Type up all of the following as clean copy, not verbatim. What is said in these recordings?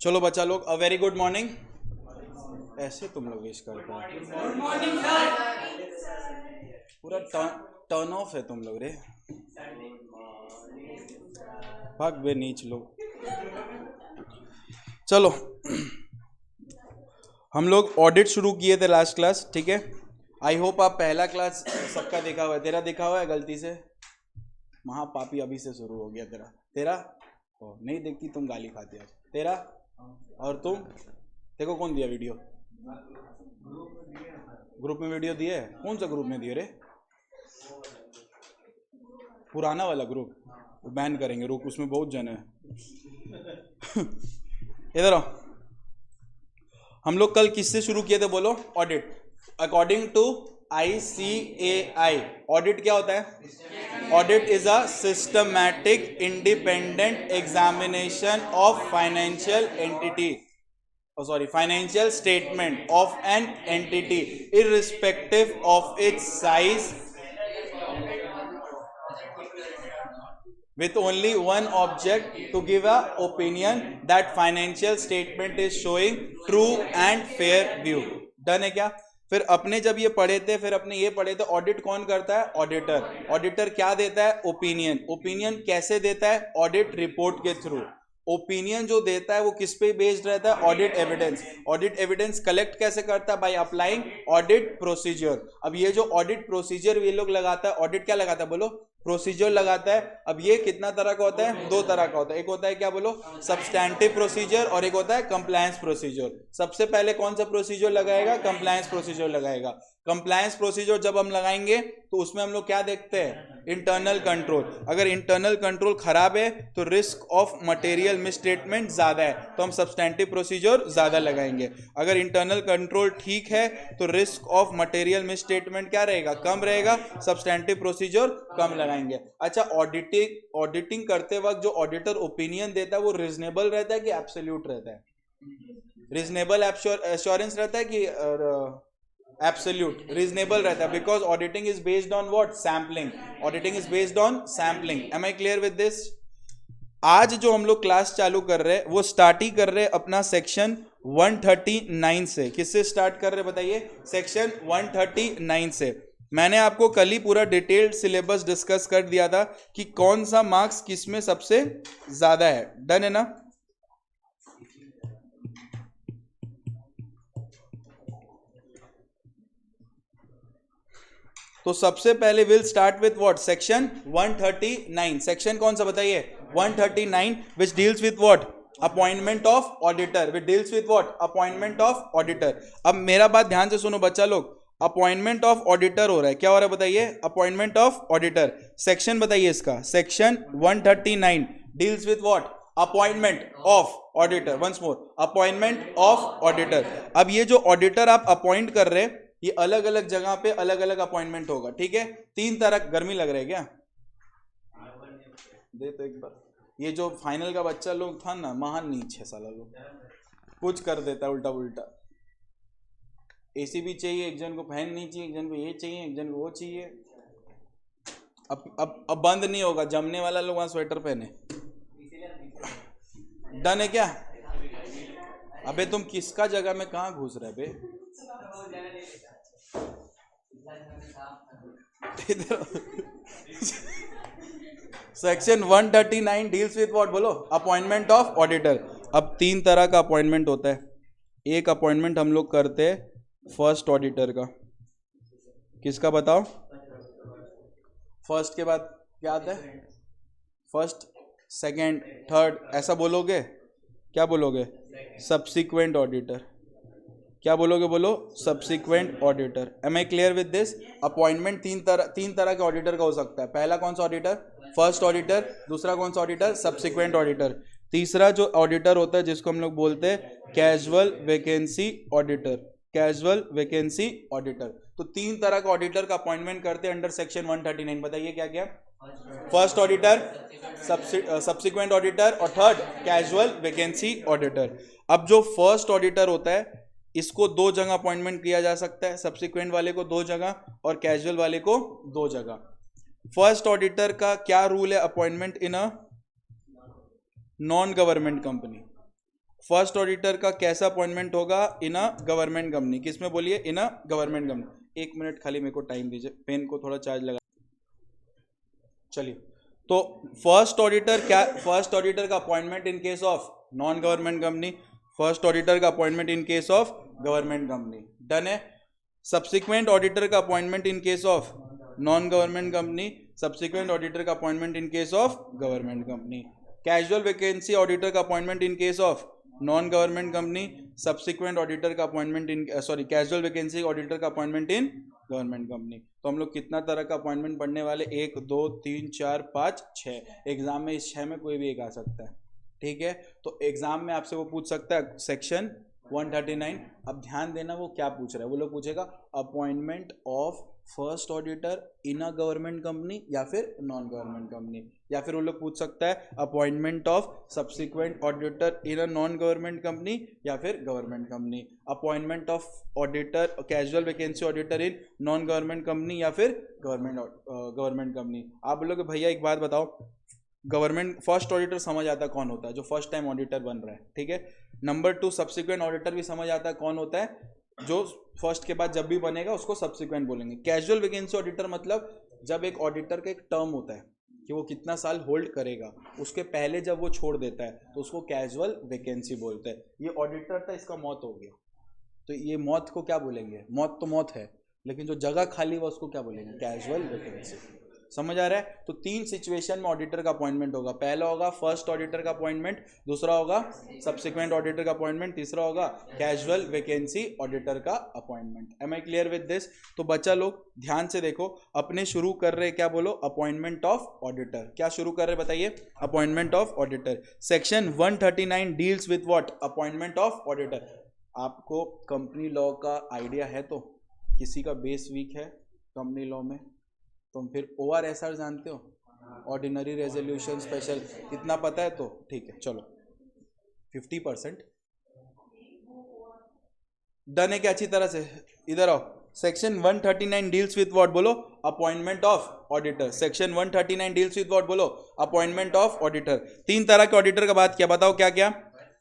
चलो बच्चा लोग, अ वेरी गुड मॉर्निंग। ऐसे तुम लोग विश करते हो, पूरा टर्न ऑफ है तुम लोग रे। भाग बे नीच लोग। चलो, हम लोग ऑडिट शुरू किए थे लास्ट क्लास, ठीक है। आई होप आप पहला क्लास सबका देखा हुआ है। तेरा देखा हुआ है गलती से? महापापी अभी से शुरू हो गया तेरा। तेरा ओ, नहीं देखती तुम गाली खाती आज। तेरा और तुम देखो कौन दिया वीडियो? ग्रुप में वीडियो दिए? कौन सा ग्रुप में दिए रे? पुराना वाला ग्रुप बैन करेंगे, रुक, उसमें बहुत जन है। इधर आओ। हम लोग कल किससे शुरू किए थे बोलो? Audit. According to ICAI audit क्या होता है? Audit is a systematic independent examination of financial entity, financial statement of an entity irrespective of its size, with only one object, to give a opinion that financial statement is showing true and fair view. Done है क्या? फिर अपने जब ये पढ़े थे, फिर अपने ये पढ़े थे ऑडिट कौन करता है? ऑडिटर। ऑडिटर क्या देता है? ओपिनियन। ओपिनियन कैसे देता है? ऑडिट रिपोर्ट के थ्रू। ओपिनियन जो देता है वो किस पे बेस्ड रहता है? Audit evidence. Audit evidence collect कैसे करता है? By applying audit procedure. अब ये जो ऑडिट प्रोसीजर ये लोग लगाता है, ऑडिट क्या लगाता है बोलो? प्रोसीजर लगाता है। अब ये कितना तरह का होता है? दो तरह का होता है। एक होता है क्या बोलो? सब्सटैंटिव प्रोसीजर, और एक होता है कंप्लायंस प्रोसीजर। सबसे पहले कौन सा प्रोसीजर लगाएगा? कंप्लायंस प्रोसीजर लगाएगा। कंप्लायंस प्रोसीजर जब हम लगाएंगे तो उसमें हम लोग क्या देखते हैं? Internal control. अगर इंटरनल कंट्रोल खराब है तो रिस्क ऑफ मटेरियल मिसस्टेटमेंट ज्यादा है, तो हम सब्सटैंटिव प्रोसीजर ज्यादा लगाएंगे। अगर इंटरनल कंट्रोल ठीक है तो रिस्क ऑफ मटेरियल मिसस्टेटमेंट क्या रहेगा? कम रहेगा, सब्सटैंटिव प्रोसीजर कम लगाएंगे। अच्छा, ऑडिटिंग करते वक्त जो ऑडिटर ओपिनियन देता है वो रीजनेबल रहता है कि एब्सोल्यूट रहता है? रीजनेबल एश्योरेंस रहता है कि एब्सोल्यूट? रीजनेबल रहता है, because auditing is based on what? Sampling. Auditing is based on sampling. Am I clear with this? आज जो हम लोग क्लास चालू कर रहे हैं वो स्टार्ट ही कर रहे हैं अपना सेक्शन 139 से। किससे स्टार्ट कर रहे हैं बताइए? सेक्शन 139 से। मैंने आपको कल ही पूरा डिटेल्ड सिलेबस डिस्कस कर दिया था कि कौन सा मार्क्स किस में सबसे ज्यादा है। डन है ना? तो सबसे पहले will start with what? Section 139। Section कौन सा बताइए? 139, which deals with what? Appointment of auditor. Which deals with what? Appointment of auditor. अब मेरा बात ध्यान से सुनो बच्चा लोग, अपॉइंटमेंट ऑफ ऑडिटर हो रहा है। क्या हो रहा है बताइए? Appointment of auditor. सेक्शन बताइए इसका। Section 139 deals with what? Appointment of auditor. Once more, appointment of auditor. अब ये जो ऑडिटर आप अपॉइंट कर रहे हैं ये अलग अलग जगह पे अलग अलग अपॉइंटमेंट होगा, ठीक है। तीन तरह। गर्मी लग रहा है क्या? दे तो एक बार। ये जो फाइनल का बच्चा लोग था ना, महान नीच है साला लोग, कुछ कर देता उल्टा उल्टा। एसी भी चाहिए एक जन को, फैन नहीं चाहिए एक जन को, ये चाहिए एक जन को, वो चाहिए। अब बंद नहीं होगा, जमने वाला लोग वहां स्वेटर पहने। डन है क्या? अबे तुम किसका जगह में कहां घुस रहे बे? सेक्शन 139 डील्स विथ व्हाट बोलो? Appointment of auditor. अब तीन तरह का अपॉइंटमेंट होता है। एक अपॉइंटमेंट हम लोग करते हैं फर्स्ट ऑडिटर का। किसका बताओ? फर्स्ट के बाद क्या आता है? फर्स्ट, सेकंड, थर्ड, ऐसा बोलोगे? क्या बोलोगे? Subsequent auditor. क्या बोलोगे? बोलो subsequent auditor. Am I clear with this? Appointment तीन तरह के ऑडिटर का हो सकता है। पहला कौन सा ऑडिटर? First auditor. दूसरा कौन सा ऑडिटर? Subsequent auditor. तीसरा जो ऑडिटर होता है जिसको हम लोग बोलते हैं casual vacancy auditor. Casual vacancy auditor. तो तीन तरह का ऑडिटर का अपॉइंटमेंट करते हैं अंडर सेक्शन 139। बताइए क्या क्या? फर्स्ट ऑडिटर, सब्सिक्वेंट ऑडिटर, और थर्ड कैजुअल वैकेंसी ऑडिटर। अब जो फर्स्ट ऑडिटर होता है इसको दो जगह अपॉइंटमेंट किया जा सकता है, सब्सिक्वेंट वाले को दो जगह और कैजुअल वाले को दो जगह। फर्स्ट ऑडिटर का क्या रूल है appointment in a non government company? First auditor का कैसा अपॉइंटमेंट होगा? इन अ गवर्नमेंट कंपनी। किसमें बोलिए? इन अ गवर्नमेंट कंपनी। 1 मिनट खाली मेरे को टाइम दीजिए, पेन को थोड़ा चार्ज लगा। चलिए, तो फर्स्ट ऑडिटर क्या? फर्स्ट ऑडिटर का appointment in case of non government company, first auditor का appointment in case of government company, done है। सब्सिक्वेंट ऑडिटर का appointment in case of non government company, subsequent auditor का appointment in case of government company. Casual vacancy auditor का appointment in case of non government company, subsequent auditor का appointment in casual vacancy auditor का appointment in government company. तो हम लोग कितना तरह का अपॉइंटमेंट पढ़ने वाले? 1 2 3 4 5 6। एग्जाम में इस 6 में कोई भी एक आ सकता है, ठीक है। तो एग्जाम में आपसे वो पूछ सकता है सेक्शन 139। अब ध्यान देना वो क्या पूछ रहा है। वो लोग पूछेगा appointment of first auditor in a government company या फिर नॉन गवर्नमेंट कंपनी, या फिर वो लोग पूछ सकता है appointment of subsequent auditor in a non government company या फिर government company, appointment of auditor casual vacancy auditor in non government company या फिर गवर्नमेंट कंपनी। आप बोलोगे भैया एक बात बताओ, गवर्नमेंट फर्स्ट ऑडिटर समझ आता है कौन होता है? जो फर्स्ट टाइम ऑडिटर बन रहा है, ठीक है। नंबर 2 सब्सिक्वेंट ऑडिटर भी समझ आता है कौन होता है? जो फर्स्ट के बाद जब भी बनेगा उसको सब्सिक्वेंट बोलेंगे। कैजुअल वैकेंसी ऑडिटर मतलब जब एक ऑडिटर का एक टर्म होता है कि वो कितना साल होल्ड करेगा, उसके पहले जब वो छोड़ देता है तो उसको कैजुअल वैकेंसी बोलते हैं। ये ऑडिटर था, इसका मौत हो गया, तो ये मौत को क्या बोलेंगे? मौत तो मौत है, लेकिन जो जगह खाली हुआ उसको क्या बोलेंगे? Casual vacancy. समझ आ रहा है? तो 3 सिचुएशन में ऑडिटर का अपॉइंटमेंट होगा। पहला होगा फर्स्ट ऑडिटर का अपॉइंटमेंट, दूसरा होगा सब्सिक्वेंट ऑडिटर का अपॉइंटमेंट, तीसरा होगा कैजुअल वैकेंसी ऑडिटर का appointment. Am I clear with this? तो बच्चा लोग ध्यान से देखो, अपने शुरू कर रहे क्या? बोलो अपॉइंटमेंट ऑफ ऑडिटर। क्या शुरू कर रहे बताइए? Appointment of auditor. Section 139 deals with what? Appointment of auditor. आपको कंपनी लॉ का आइडिया है? तो किसी का बेस वीक है कंपनी लॉ में, तुम फिर ORSR जानते हो, ऑर्डिनरी रेजोल्यूशन स्पेशल, इतना पता है तो ठीक है। चलो 50% डन है क्या? अच्छी तरह से इधर आओ। Section 139 deals with what? बोलो appointment of auditor. Section 139 deals with what? बोलो अपॉइंटमेंट ऑफ ऑडिटर। 3 तरह के ऑडिटर का बात किया, बताओ क्या क्या?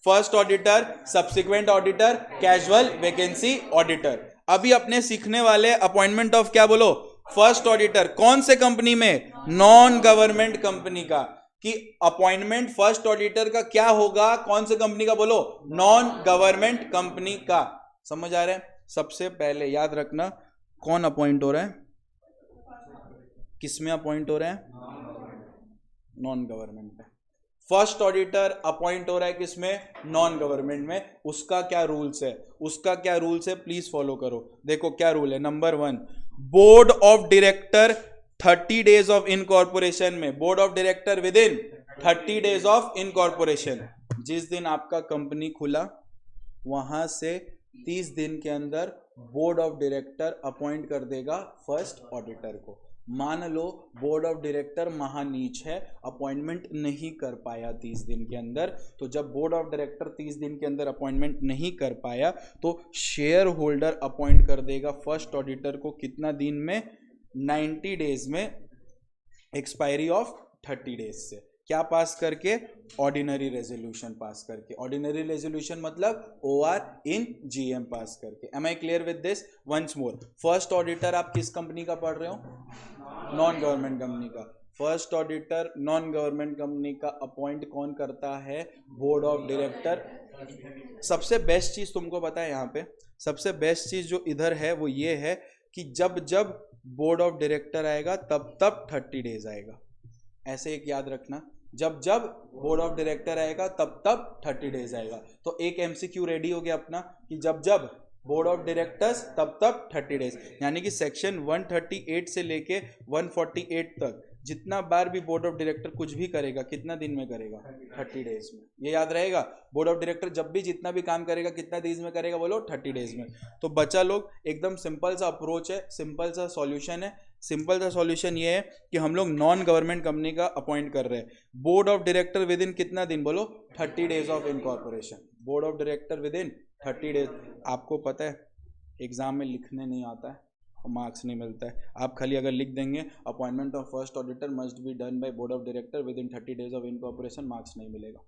First auditor, subsequent auditor, casual vacancy auditor. अभी अपने सीखने वाले अपॉइंटमेंट ऑफ क्या? बोलो फर्स्ट ऑडिटर। कौन से कंपनी में? नॉन गवर्नमेंट कंपनी का। कि अपॉइंटमेंट फर्स्ट ऑडिटर का क्या होगा? कौन से कंपनी का? बोलो नॉन गवर्नमेंट कंपनी का। समझ आ रहा है? सबसे पहले याद रखना कौन अपॉइंट हो रहा है, किसमें अपॉइंट हो रहा है? नॉन गवर्नमेंट में। फर्स्ट ऑडिटर अपॉइंट हो रहा है किसमें? नॉन गवर्नमेंट में। उसका क्या रूल्स है? उसका क्या रूल्स है प्लीज फॉलो करो। देखो क्या रूल है। Number 1, board of director 30 days of incorporation में, board of director within 30 days of incorporation. जिस दिन आपका कंपनी खुला वहां से 30 दिन के अंदर बोर्ड ऑफ डायरेक्टर अपॉइंट कर देगा फर्स्ट ऑडिटर को। मान लो बोर्ड ऑफ डायरेक्टर महानीच है, अपॉइंटमेंट नहीं कर पाया 30 दिन के अंदर, तो जब बोर्ड ऑफ डायरेक्टर 30 दिन के अंदर अपॉइंटमेंट नहीं कर पाया तो शेयर होल्डर अपॉइंट कर देगा फर्स्ट ऑडिटर को। कितना दिन में? 90 डेज में, एक्सपायरी ऑफ 30 डेज से। क्या पास करके? ऑर्डिनरी रेजोल्यूशन पास करके। ऑर्डिनरी रेजोल्यूशन मतलब OR इन GM पास करके। Am I clear with this? Once more, first auditor आप किस कंपनी का पढ़ रहे हो? नॉन गवर्नमेंट कंपनी का। First auditor non government company का अपॉइंट कौन करता है? Board of director. सबसे बेस्ट चीज तुमको पता है यहाँ पे, सबसे बेस्ट चीज जो इधर है वो ये है कि जब जब बोर्ड ऑफ डायरेक्टर आएगा तब तब 30 डेज आएगा। ऐसे एक याद रखना, जब जब बोर्ड ऑफ डायरेक्टर आएगा तब तब 30 डेज आएगा। तो एक MCQ रेडी हो गया अपना कि जब जब बोर्ड ऑफ डायरेक्टर्स तब तब 30 डेज। यानी कि सेक्शन 138 से लेके 148 तक जितना बार भी बोर्ड ऑफ डायरेक्टर कुछ भी करेगा कितना दिन में करेगा? 30 डेज में। ये याद रहेगा, बोर्ड ऑफ डायरेक्टर जब भी जितना भी काम करेगा कितना डेज में करेगा? बोलो 30 डेज में। तो बच्चा लोग एकदम सिंपल सा अप्रोच है, सिंपल सा सॉल्यूशन है। सिंपल सा सॉल्यूशन ये है कि हम लोग नॉन गवर्नमेंट कंपनी का अपॉइंट कर रहे हैं। Board of director within कितना दिन? बोलो 30 days of incorporation. Board of director within 30 days. आपको पता है एग्जाम में लिखने नहीं आता है और मार्क्स नहीं मिलता है। आप खाली अगर लिख देंगे appointment of first auditor must be done by board of director within 30 days of incorporation, marks नहीं मिलेगा।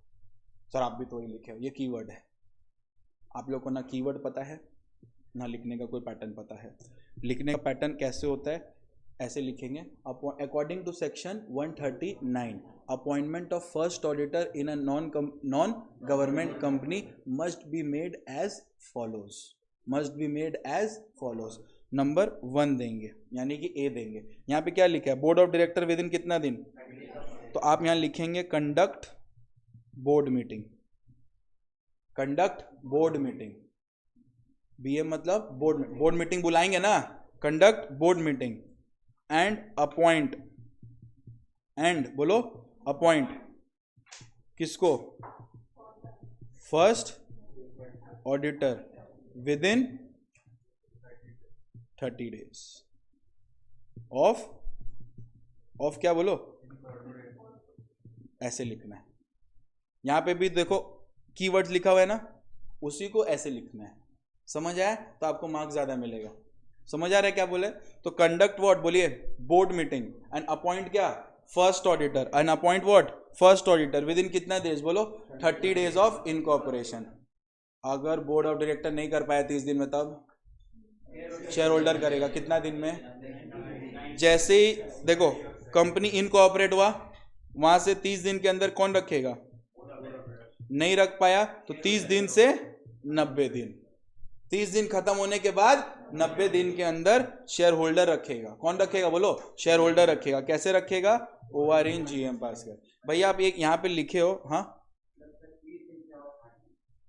सर आप भी तो वही लिखे हो, ये कीवर्ड है। आप लोग को ना कीवर्ड पता है ना लिखने का कोई पैटर्न पता है। लिखने का पैटर्न कैसे होता है, ऐसे लिखेंगे, according to section 139 appointment of first auditor in a non government company must be made as follows, must be made as follows. Number 1 देंगे यानी कि ए देंगे। यहाँ पे क्या लिखा है, board of director within कितना दिन, तो आप यहाँ लिखेंगे conduct board meeting, conduct board meeting, BA मतलब बोर्ड मीटिंग बुलाएंगे ना, conduct board meeting and appoint, and बोलो अपॉइंट किसको, first auditor within 30 days of क्या बोलो, ऐसे लिखना है। यहां पे भी देखो कीवर्ड्स लिखा हुआ है ना, उसी को ऐसे लिखना है। समझ आया तो आपको मार्क्स ज्यादा मिलेगा। समझ आ रहा है क्या बोले, तो कंडक्ट व्हाट बोलिए, बोर्ड मीटिंग एंड अपॉइंट क्या, first auditor, and appoint what, first auditor within कितना डेज बोलो, 30 days ऑफ इनकॉर्पोरेशन। अगर बोर्ड ऑफ डायरेक्टर नहीं कर पाया 30 दिन में, तब शेयर होल्डर करेगा कितना दिन में, जैसे ही देखो कंपनी इनकॉर्पोरेट हुआ वहां से 30 दिन के अंदर कौन रखेगा, नहीं रख पाया तो 30 दिन से 90 दिन, 30 दिन खत्म होने के बाद 90 दिन के अंदर शेयर होल्डर रखेगा। कौन रखेगा बोलो, शेयर होल्डर रखेगा। कैसे रखेगा, ओआर इन जीएम पास कर। भैया आप एक यहाँ पे लिखे हो, हाँ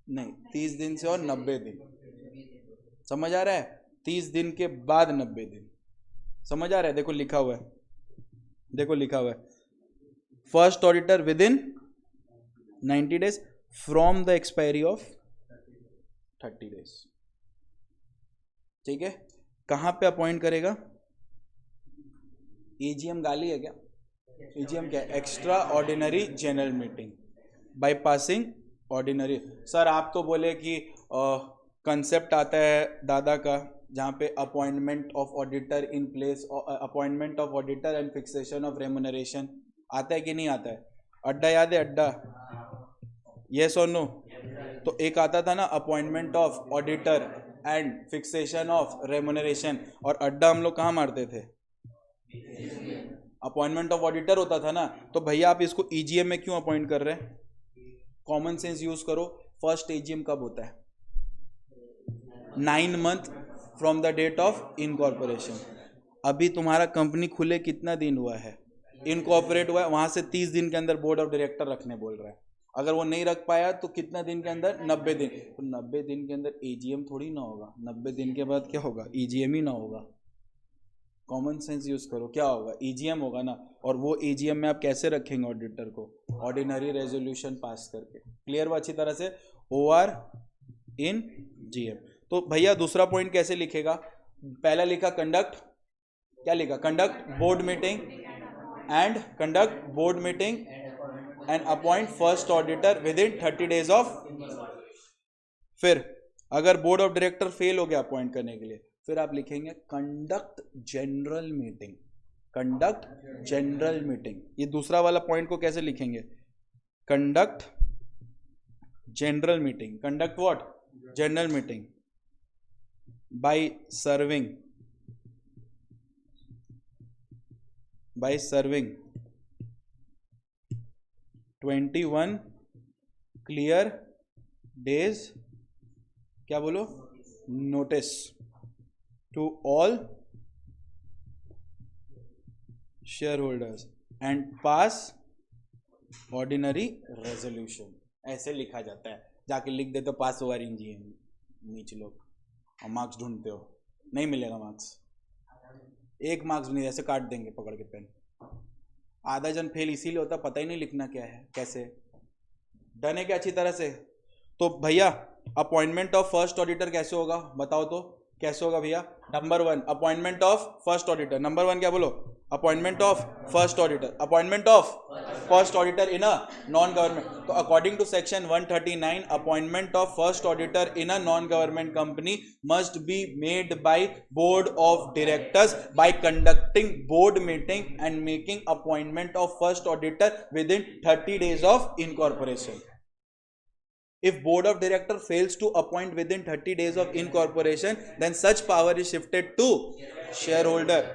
नहीं 30 दिन से और 90 दिन, समझ आ रहा है, 30 दिन के बाद 90 दिन, समझ आ रहा है। देखो लिखा हुआ है, देखो लिखा हुआ है, first auditor with in 90 days from the expiry of 30 days। ठीक है, कहां पे अपॉइंट करेगा, एजीएम गाली है क्या, एजीएम क्या है, extra ordinary general meeting by passing ordinary. Sir आप तो बोले कि कंसेप्ट आता है दादा का, जहाँ पे appointment of auditor in place, appointment of auditor and fixation of remuneration, आता है कि नहीं आता है, अड्डा याद है अड्डा, यस और नो। तो एक आता था ना appointment of auditor and fixation of remuneration, और अड्डा हम लोग कहाँ मारते थे, अपॉइंटमेंट ऑफ ऑडिटर होता था ना। तो भैया आप इसको ईजीएम में क्यों अपॉइंट कर रहे हैं, कॉमन सेंस यूज करो। फर्स्ट एजीएम कब होता है, 9 month from the date of incorporation. अभी तुम्हारा कंपनी खुले कितना दिन हुआ है, इनकॉर्पोरेट हुआ है, वहां से 30 दिन के अंदर बोर्ड ऑफ डायरेक्टर रखने बोल रहा है। अगर वो नहीं रख पाया तो कितना दिन के अंदर, 90 दिन। तो 90 दिन के अंदर एजीएम थोड़ी ना होगा, 90 दिन के बाद क्या होगा, ईजीएम ही ना होगा। कॉमन सेंस यूज करो, क्या होगा, ईजीएम होगा ना। और वो ईजीएम में आप कैसे रखेंगे ऑडिटर को, ऑर्डिनरी रेजोल्यूशन पास करके। क्लियर हुआ अच्छी तरह से, ओआर इन जीएम। तो भैया दूसरा पॉइंट कैसे लिखेगा, पहला लिखा कंडक्ट, क्या लिखा, conduct board meeting and conduct board meeting and appoint first auditor within 30 days of. फिर अगर बोर्ड ऑफ डायरेक्टर फेल हो गया अपॉइंट करने के लिए, फिर आप लिखेंगे conduct general meeting, conduct general meeting. ये दूसरा वाला पॉइंट को कैसे लिखेंगे, conduct general meeting, conduct what, general meeting by serving 21 clear days, क्या बोलो, notice to all shareholders and pass ordinary resolution। ऐसे लिखा जाता है, जाके लिख दे तो पास ओवर इन जीएम, नीचे लोग और मार्क्स ढूंढते हो, नहीं मिलेगा मार्क्स, 1 मार्क्स नहीं, ऐसे काट देंगे पकड़ के पेन। आधा जन फेल इसीलिए होता, पता ही नहीं लिखना क्या है कैसे। डन है क्या अच्छी तरह से। तो भैया अपॉइंटमेंट ऑफ फर्स्ट ऑडिटर कैसे होगा, बताओ तो कैसे होगा भैया। Number 1 appointment of first auditor, number 1 क्या बोलो, appointment of first auditor, appointment of first auditor in a non government. तो according to section 139 appointment of first auditor in a non government company must be made by board of directors by conducting board meeting and making appointment of first auditor within 30 days of incorporation. If board of director fails to appoint within 30 days of incorporation, then such power is shifted to shareholders.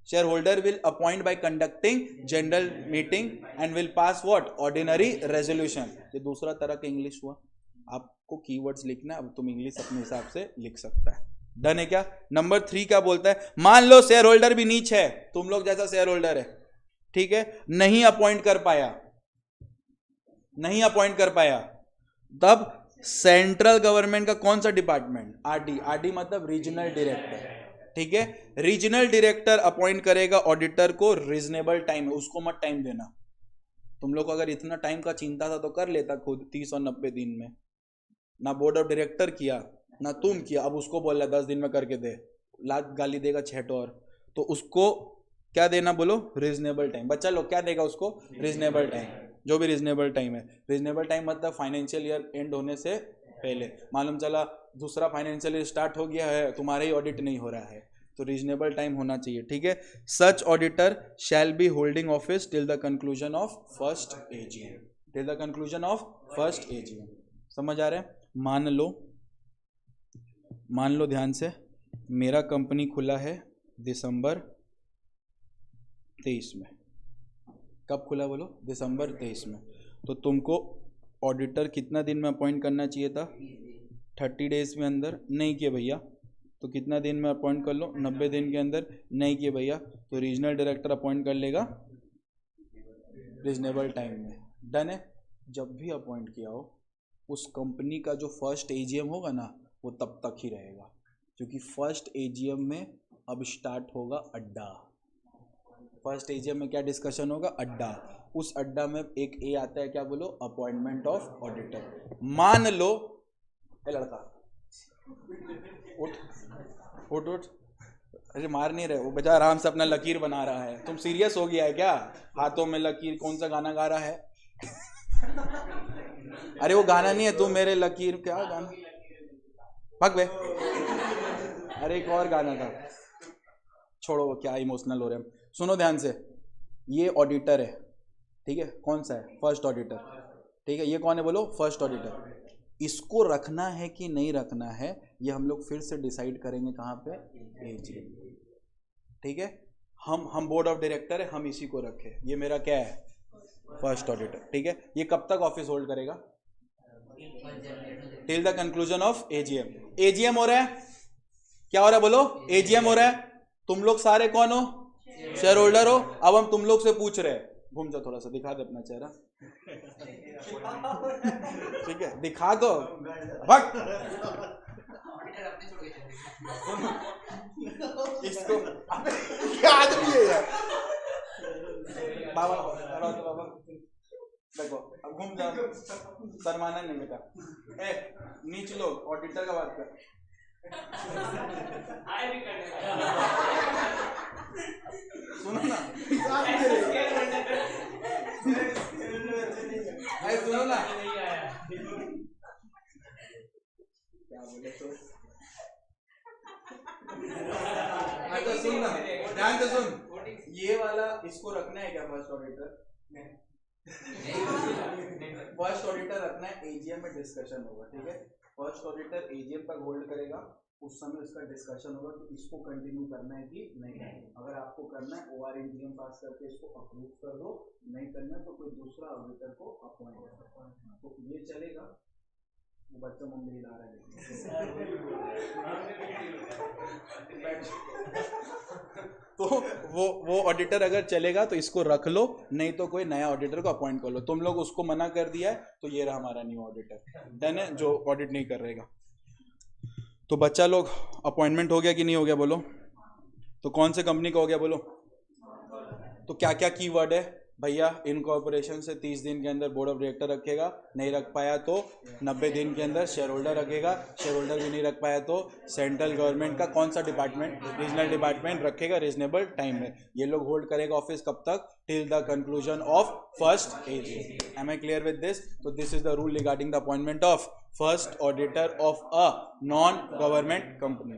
Shareholder will appoint by conducting general meeting and will pass what? Ordinary resolution. ये दूसरा तरह का English हुआ. आपको keywords लिखना है, अब तुम इंग्लिश अपने हिसाब से लिख सकता है. डन है क्या? नंबर 3 क्या बोलता है? मान लो शेयर होल्डर भी नीच है, तुम लोग जैसा शेयर होल्डर है, ठीक है, नहीं अपॉइंट कर पाया, तब सेंट्रल गवर्नमेंट का कौन सा डिपार्टमेंट? आरडी मतलब रीजनल डायरेक्टर, ठीक है, रीजनल डायरेक्टर अपॉइंट करेगा ऑडिटर को. रीजनेबल टाइम है, उसको मत टाइम देना. तुम लोग को अगर इतना टाइम का चिंता था तो कर लेता खुद 30 और 90 दिन में. ना बोर्ड ऑफ डायरेक्टर किया, ना तुम किया, अब उसको बोल रहा 10 दिन में करके दे, लात गाली देगा 6 और. तो उसको क्या देना बोलो? Reasonable time. बच्चा लोग क्या देगा उसको? Reasonable time. जो भी रीजनेबल टाइम है. रीजनेबल टाइम मतलब फाइनेंशियल ईयर एंड होने से पहले. मालूम चला दूसरा फाइनेंशियल ईयर स्टार्ट हो गया है, तुम्हारा ही ऑडिट नहीं हो रहा है, तो रीजनेबल टाइम होना चाहिए, ठीक है. Such auditor shall be holding office till the conclusion of first AGM. समझ आ रहा है? मान लो ध्यान से, मेरा कंपनी खुला है दिसंबर 23 में. कब खुला बोलो? दिसंबर 23 में. तो तुमको ऑडिटर कितना दिन में अपॉइंट करना चाहिए था? 30 डेज में अंदर. नहीं किए भैया, तो कितना दिन में अपॉइंट कर लो? 90 दिन के अंदर. नहीं किए भैया, तो रीजनल डायरेक्टर अपॉइंट कर लेगा रीजनेबल टाइम में. डन है? जब भी अपॉइंट किया हो, उस कंपनी का जो फर्स्ट एजीएम होगा ना, वो तब तक ही रहेगा, क्योंकि फर्स्ट एजीएम में अब स्टार्ट होगा अड्डा. फर्स्ट एजीएम में क्या डिस्कशन होगा? अड्डा. उस अड्डा में एक ए आता है, क्या बोलो? Appointment of auditor. मान लो ए लड़का उठ. अरे मार नहीं रहे, वो बेचारा आराम से अपना लकीर बना रहा है. तुम सीरियस हो गया है क्या? हाथों में लकीर. कौन सा गाना गा रहा है? अरे वो गाना नहीं है, तू मेरे लकीर. क्या गाना? भाग बे. अरे एक और गाना था, छोड़ो, क्या इमोशनल हो रहे हैं. सुनो ध्यान से, ये ऑडिटर है, ठीक है. कौन सा है? फर्स्ट ऑडिटर, ठीक है. ये कौन है बोलो? First auditor. इसको रखना है कि नहीं रखना है, ये हम लोग फिर से डिसाइड करेंगे. कहाँ पे? एजीएम, ठीक है. हम बोर्ड ऑफ डायरेक्टर है, हम इसी को रखे. ये मेरा क्या है? फर्स्ट ऑडिटर, ठीक है. ये कब तक ऑफिस होल्ड करेगा? Till the conclusion of AGM. AGM हो रहा है, क्या हो रहा है बोलो? एजीएम हो रहा है. तुम लोग सारे कौन हो? शेयर होल्डर हो. अब हम तुम लोग से पूछ रहे हैं, घूम जाओ थोड़ा सा, दिखा दे अपना चेहरा, ठीक है, दिखा दो. भाग. इसको क्या आदमी है यार? बाबा देखो, अब घूम जाओ. शर्माना नहीं बेटा. नीच लो, ऑडिटर का बात कर. सुनो ना, सुनो ना, क्या बोले तो? अच्छा सुन ना, ध्यान से सुन. ये वाला इसको रखना है क्या? First auditor. फर्स्ट ऑडिटर रखना है, एजीएम में डिस्कशन होगा, ठीक है. फर्स्ट ऑडिटर एजीएम तक होल्ड करेगा, उस समय इसका डिस्कशन होगा कि इसको कंटिन्यू करना है कि नहीं. अगर आपको करना है, ओआरएनजीएम पास करके इसको अप्रूव कर दो. नहीं करना है तो कोई दूसरा ऑडिटर को अपॉइंट करो, तो ये चलेगा. वो बच्चा मम्मी ला रहा है. तो वो ऑडिटर अगर चलेगा तो इसको रख लो, नहीं तो कोई नया ऑडिटर को अपॉइंट कर लो. तुम लोग उसको मना कर दिया है, तो ये रहा हमारा न्यू ऑडिटर. डन है, जो ऑडिट नहीं कर रहेगा. तो बच्चा लोग अपॉइंटमेंट हो गया कि नहीं हो गया बोलो? तो कौन से कंपनी का हो गया बोलो? तो क्या क्या कीवर्ड है भैया? इनकॉर्पोरेशन से 30 दिन के अंदर बोर्ड ऑफ डायरेक्टर रखेगा. नहीं रख पाया तो 90 दिन के अंदर शेयर होल्डर रखेगा. शेयर होल्डर भी नहीं रख पाया तो सेंट्रल गवर्नमेंट का कौन सा डिपार्टमेंट? रीजनल डिपार्टमेंट रखेगा रीजनेबल टाइम में. ये लोग होल्ड करेगा ऑफिस कब तक? Till the conclusion of first AGM. Am I clear with this? तो this is the rule regarding the appointment of first auditor of a non government company.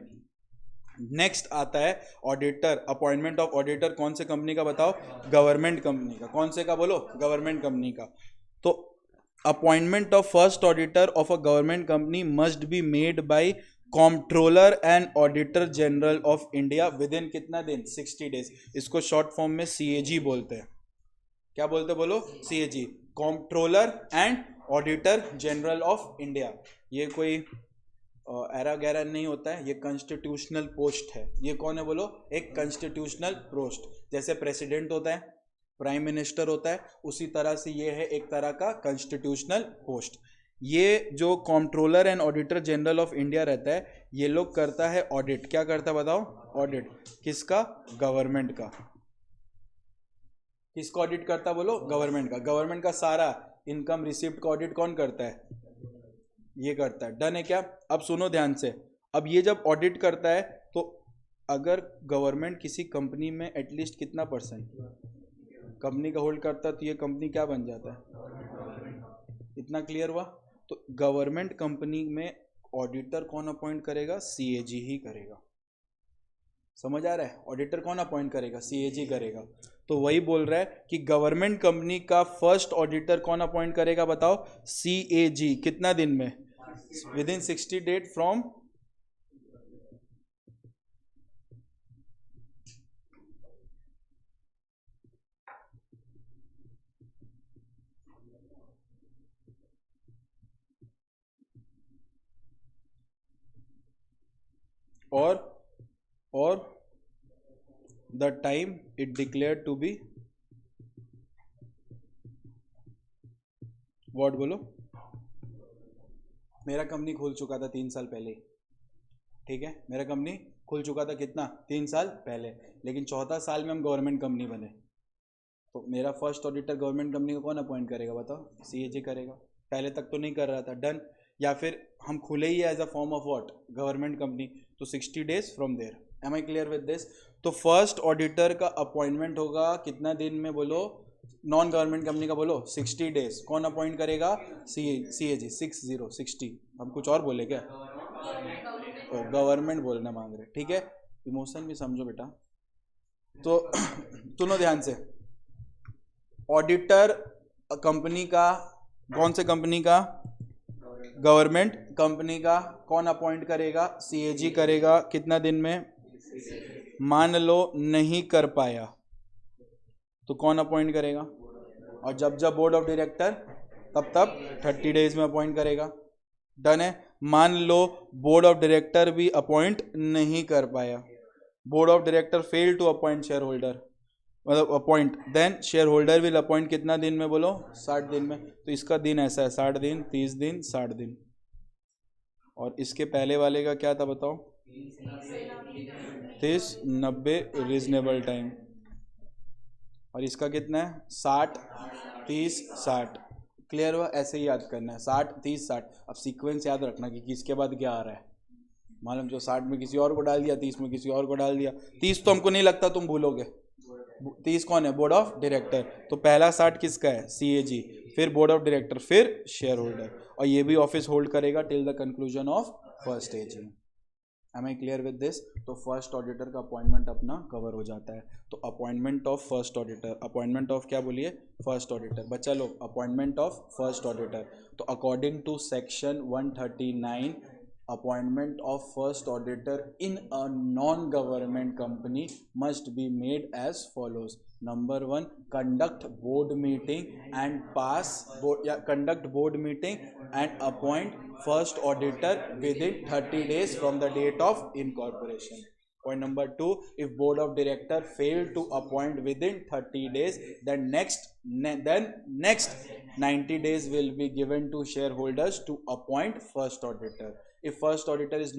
Next आता है auditor. Appointment of auditor कौन से company का बताओ? Government company का. कौन से का बोलो? गवर्नमेंट कंपनी का. तो appointment of first auditor of a government company must be made by comptroller and auditor general of India within कितना दिन? 60 days. इसको शॉर्ट फॉर्म में CAG बोलते हैं. क्या बोलते बोलो? CAG, comptroller and auditor general of India. ये कोई एरा गैरा नहीं होता है, ये कॉन्स्टिट्यूशनल पोस्ट है. ये कौन है बोलो? एक कॉन्स्टिट्यूशनल पोस्ट. जैसे प्रेसिडेंट होता है, प्राइम मिनिस्टर होता है, उसी तरह से ये है एक तरह का कॉन्स्टिट्यूशनल पोस्ट. ये जो controller and auditor general of India रहता है, ये लोग करता है ऑडिट. क्या करता है बताओ? ऑडिट. किसका? गवर्नमेंट का. किसका ऑडिट करता है बोलो? गवर्नमेंट का. गवर्नमेंट का सारा इनकम रिसिप्ट का ऑडिट कौन करता है? ये करता है. डन है क्या? अब सुनो ध्यान से. अब ये जब ऑडिट करता है तो अगर गवर्नमेंट किसी कंपनी में एटलीस्ट कितना परसेंट कंपनी का होल्ड करता है तो ये कंपनी क्या बन जाता है? इतना क्लियर हुआ? तो गवर्नमेंट कंपनी में ऑडिटर कौन अपॉइंट करेगा? CAG ही करेगा. समझ आ रहा है? ऑडिटर कौन अपॉइंट करेगा? CAG करेगा. तो वही बोल रहा है कि गवर्नमेंट कंपनी का फर्स्ट ऑडिटर कौन अपॉइंट करेगा बताओ? CAG. कितना दिन में? Within 60 days from or the time it declared to be what बोलो? मेरा कंपनी खुल चुका था 3 साल पहले. ठीक है, मेरा कंपनी खुल चुका था कितना? 3 साल पहले. लेकिन चौथा साल में हम गवर्नमेंट कंपनी बने, तो मेरा फर्स्ट ऑडिटर गवर्नमेंट कंपनी को कौन अपॉइंट करेगा बताओ? CAG करेगा. पहले तक तो नहीं कर रहा था. डन. या फिर हम खुले ही as a form of what? Government company. तो 60 days from there. Am I clear with this? तो फर्स्ट ऑडिटर का अपॉइंटमेंट होगा कितना दिन में बोलो? नॉन गवर्नमेंट कंपनी का बोलो 60 डेज. कौन अपॉइंट करेगा? CAG. 60. हम कुछ और बोले क्या? गवर्नमेंट बोलना मांग रहे. ठीक है, इमोशन भी समझो बेटा. तो सुनो ध्यान से. ऑडिटर कंपनी का, कौन से कंपनी का? गवर्नमेंट कंपनी का. कौन अपॉइंट करेगा? CAG करेगा. कितना दिन में? मान लो नहीं कर पाया तो कौन अपॉइंट करेगा? और जब जब बोर्ड ऑफ डायरेक्टर तब 30 डेज में अपॉइंट करेगा. डन है. मान लो बोर्ड ऑफ डायरेक्टर भी अपॉइंट नहीं कर पाया, board of director fail to appoint share holder, मतलब appoint, then share holder will appoint कितना दिन में बोलो? 60 दिन में. तो इसका दिन ऐसा है 60 दिन, 30 दिन, 60 दिन. और इसके पहले वाले का क्या था बताओ? 30, 90 रीजनेबल टाइम. और इसका कितना है? 60, 30, 60. क्लियर हुआ? ऐसे ही याद करना है. 60, 30, 60. अब सीक्वेंस याद रखना कि किसके बाद क्या आ रहा है. मालूम जो 60 में किसी और को डाल दिया, 30 में किसी और को डाल दिया. 30 तो हमको नहीं लगता तुम भूलोगे. 30 कौन है? Board of director. तो पहला 60 किसका है? CAG. फिर बोर्ड ऑफ डायरेक्टर, फिर शेयर होल्डर. और ये भी ऑफिस होल्ड करेगा till the conclusion of first AG. Am I clear with this? तो फर्स्ट ऑडिटर का अपॉइंटमेंट अपना कवर हो जाता है. तो appointment of first auditor, appointment of क्या बोलिए? First auditor. बच्चा लोग, अपॉइंटमेंट ऑफ फर्स्ट ऑडिटर. तो according to section 139, appointment of first auditor in a non-government company must be made as follows. Number 1, conduct board meeting and appoint first auditor within 30 days from the date of incorporation. Point number 2, if board of director fail to appoint within 30 days, then next 90 days will be given to shareholders to appoint first auditor. If first auditor is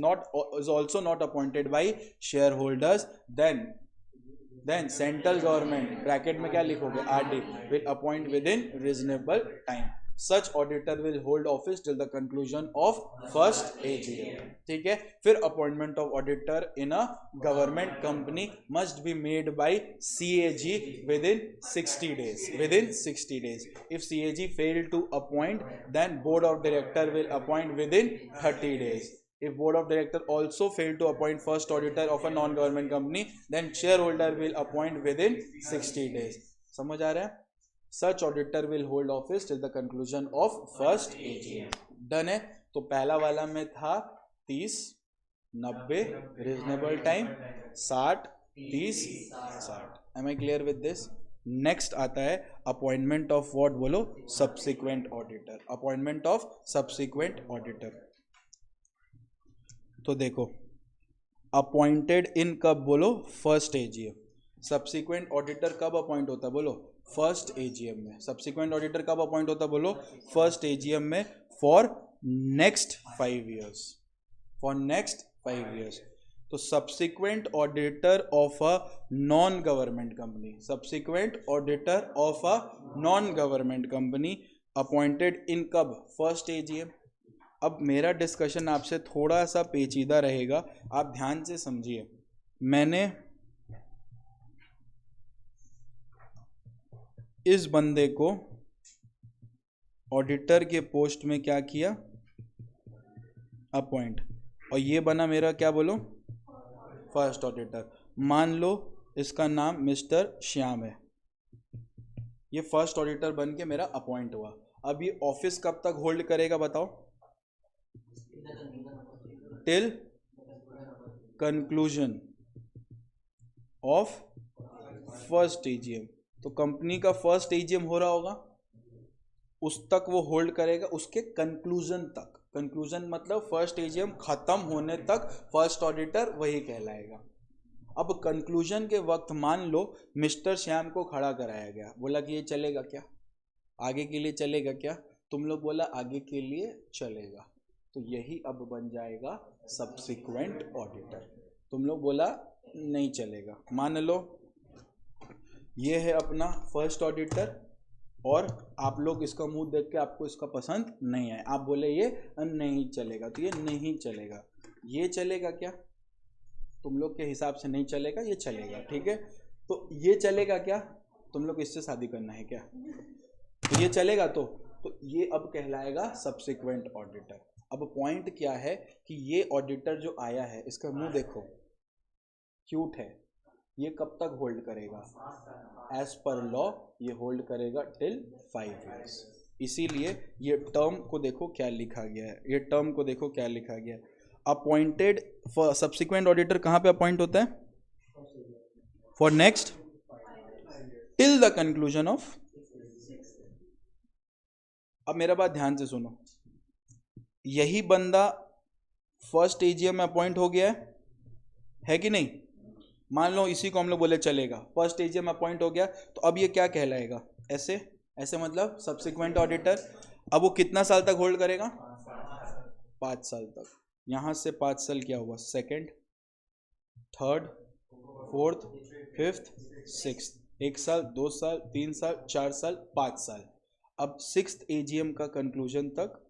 also not appointed by shareholders, then central government, bracket में क्या लिखोगे? RD, will appoint within reasonable time. Such auditor will hold office till the conclusion of first AGM. ठीक है. फिर appointment of auditor in a government company must be made by CAG within 60 days. Within 60 days. If CAG fail to appoint, then board of director will appoint within 30 days. If board of director also fail to appoint first auditor of a non-government company, then shareholder will appoint within 60 days. समझ आ रहा है? Such auditor will hold office till the conclusion of first AGM. Done है। तो पहला वाला में था 30, 90 reasonable time, 60, 30, 60। Am I clear with this? Next आता है अपॉइंटमेंट ऑफ व्हाट बोलो? Subsequent auditor. Appointment of subsequent auditor. तो देखो अपॉइंटेड इन कब बोलो? First AGM. सब्सिक्वेंट ऑडिटर कब अपॉइंट होता है बोलो? फर्स्ट एजीएम में। सब्सिक्वेंट ऑडिटर कब अपॉइंट होता है बोलो? फर्स्ट एजीएम में, for next 5 years। For next 5 years। तो subsequent auditor of a non government company, subsequent auditor of a non government company appointed in कब? First AGM. अब मेरा डिस्कशन आपसे थोड़ा सा पेचीदा रहेगा, आप ध्यान से समझिए। मैंने इस बंदे को ऑडिटर के पोस्ट में क्या किया? अपॉइंट, और ये बना मेरा क्या बोलो? First auditor. मान लो इसका नाम मिस्टर श्याम है, ये फर्स्ट ऑडिटर बन के मेरा अपॉइंट हुआ। अब ये ऑफिस कब तक होल्ड करेगा बताओ? Till conclusion of first AGM. तो कंपनी का फर्स्ट एजीएम हो रहा होगा, उस तक वो होल्ड करेगा, उसके कंक्लूजन तक। कंक्लूजन मतलब फर्स्ट एजीएम खत्म होने तक फर्स्ट ऑडिटर वही कहलाएगा। अब कंक्लूजन के वक्त मान लो मिस्टर श्याम को खड़ा कराया गया, बोला कि ये चलेगा क्या? आगे के लिए चलेगा क्या? तुम लोग बोला आगे के लिए चलेगा, तो यही अब बन जाएगा सब्सिक्वेंट ऑडिटर। तुम लोग बोला नहीं चलेगा। मान लो ये है अपना फर्स्ट ऑडिटर, और आप लोग इसका मुंह देख के आपको इसका पसंद नहीं है, आप बोले ये नहीं चलेगा, तो ये नहीं चलेगा। ये चलेगा क्या? तुम लोग के हिसाब से नहीं चलेगा, ये चलेगा, ठीक है। तो ये चलेगा क्या? तुम लोग इससे शादी करना है क्या? तो ये चलेगा, तो ये अब कहलाएगा सब्सिक्वेंट ऑडिटर। अब पॉइंट क्या है कि ये ऑडिटर जो आया है, इसका मुंह देखो, क्यूट है, ये कब तक होल्ड करेगा? एज पर लॉ ये होल्ड करेगा टिल 5 years। इसीलिए ये टर्म को देखो क्या लिखा गया है, ये टर्म को देखो क्या लिखा गया है। अपॉइंटेड सब्सिक्वेंट ऑडिटर कहाँ पे अपॉइंट होता है? For next till the conclusion of. अब मेरा बात ध्यान से सुनो, यही बंदा फर्स्ट एजीएम में अपॉइंट हो गया है कि नहीं? मान लो इसी को हम लोग बोले चलेगा, फर्स्ट एजीएम में अपॉइंट हो गया, तो अब ये क्या कहलाएगा? ऐसे ऐसे मतलब सब्सिक्वेंट ऑडिटर। अब वो कितना साल तक होल्ड करेगा? 5 साल तक। यहां से 5 साल क्या हुआ? Second, third, fourth, fifth, sixth. 1 साल, 2 साल, 3 साल, 4 साल, 5 साल। अब 6th एजीएम का कंक्लूजन तक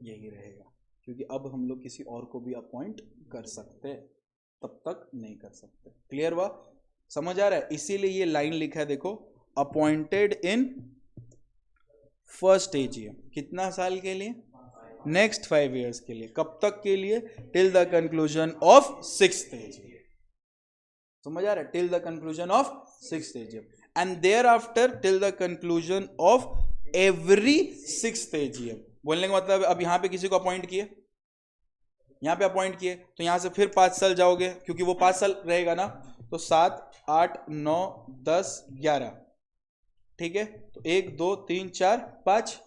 यही रहेगा, क्योंकि अब हम लोग किसी और को भी अपॉइंट कर सकते हैं, तब तक नहीं कर सकते। क्लियर हुआ? समझ आ रहा है? इसीलिए ये लाइन लिखा है देखो, अपॉइंटेड इन फर्स्ट एजीएम। कितना साल के लिए? नेक्स्ट 5 years के लिए। कब तक के लिए? Till the conclusion of 6th AGM. समझ आ रहा है? Till the conclusion of 6th AGM, and there after till the conclusion of every 6th AGM. बोलने का मतलब अब यहां पे किसी को अपॉइंट किए, यहाँ पे अपॉइंट किए, तो यहाँ से फिर 5 साल जाओगे, क्योंकि वो 5 साल रहेगा ना, तो 7, 8, 9, 10, 11, ठीक है। तो 1, 2, 3, 4, 5,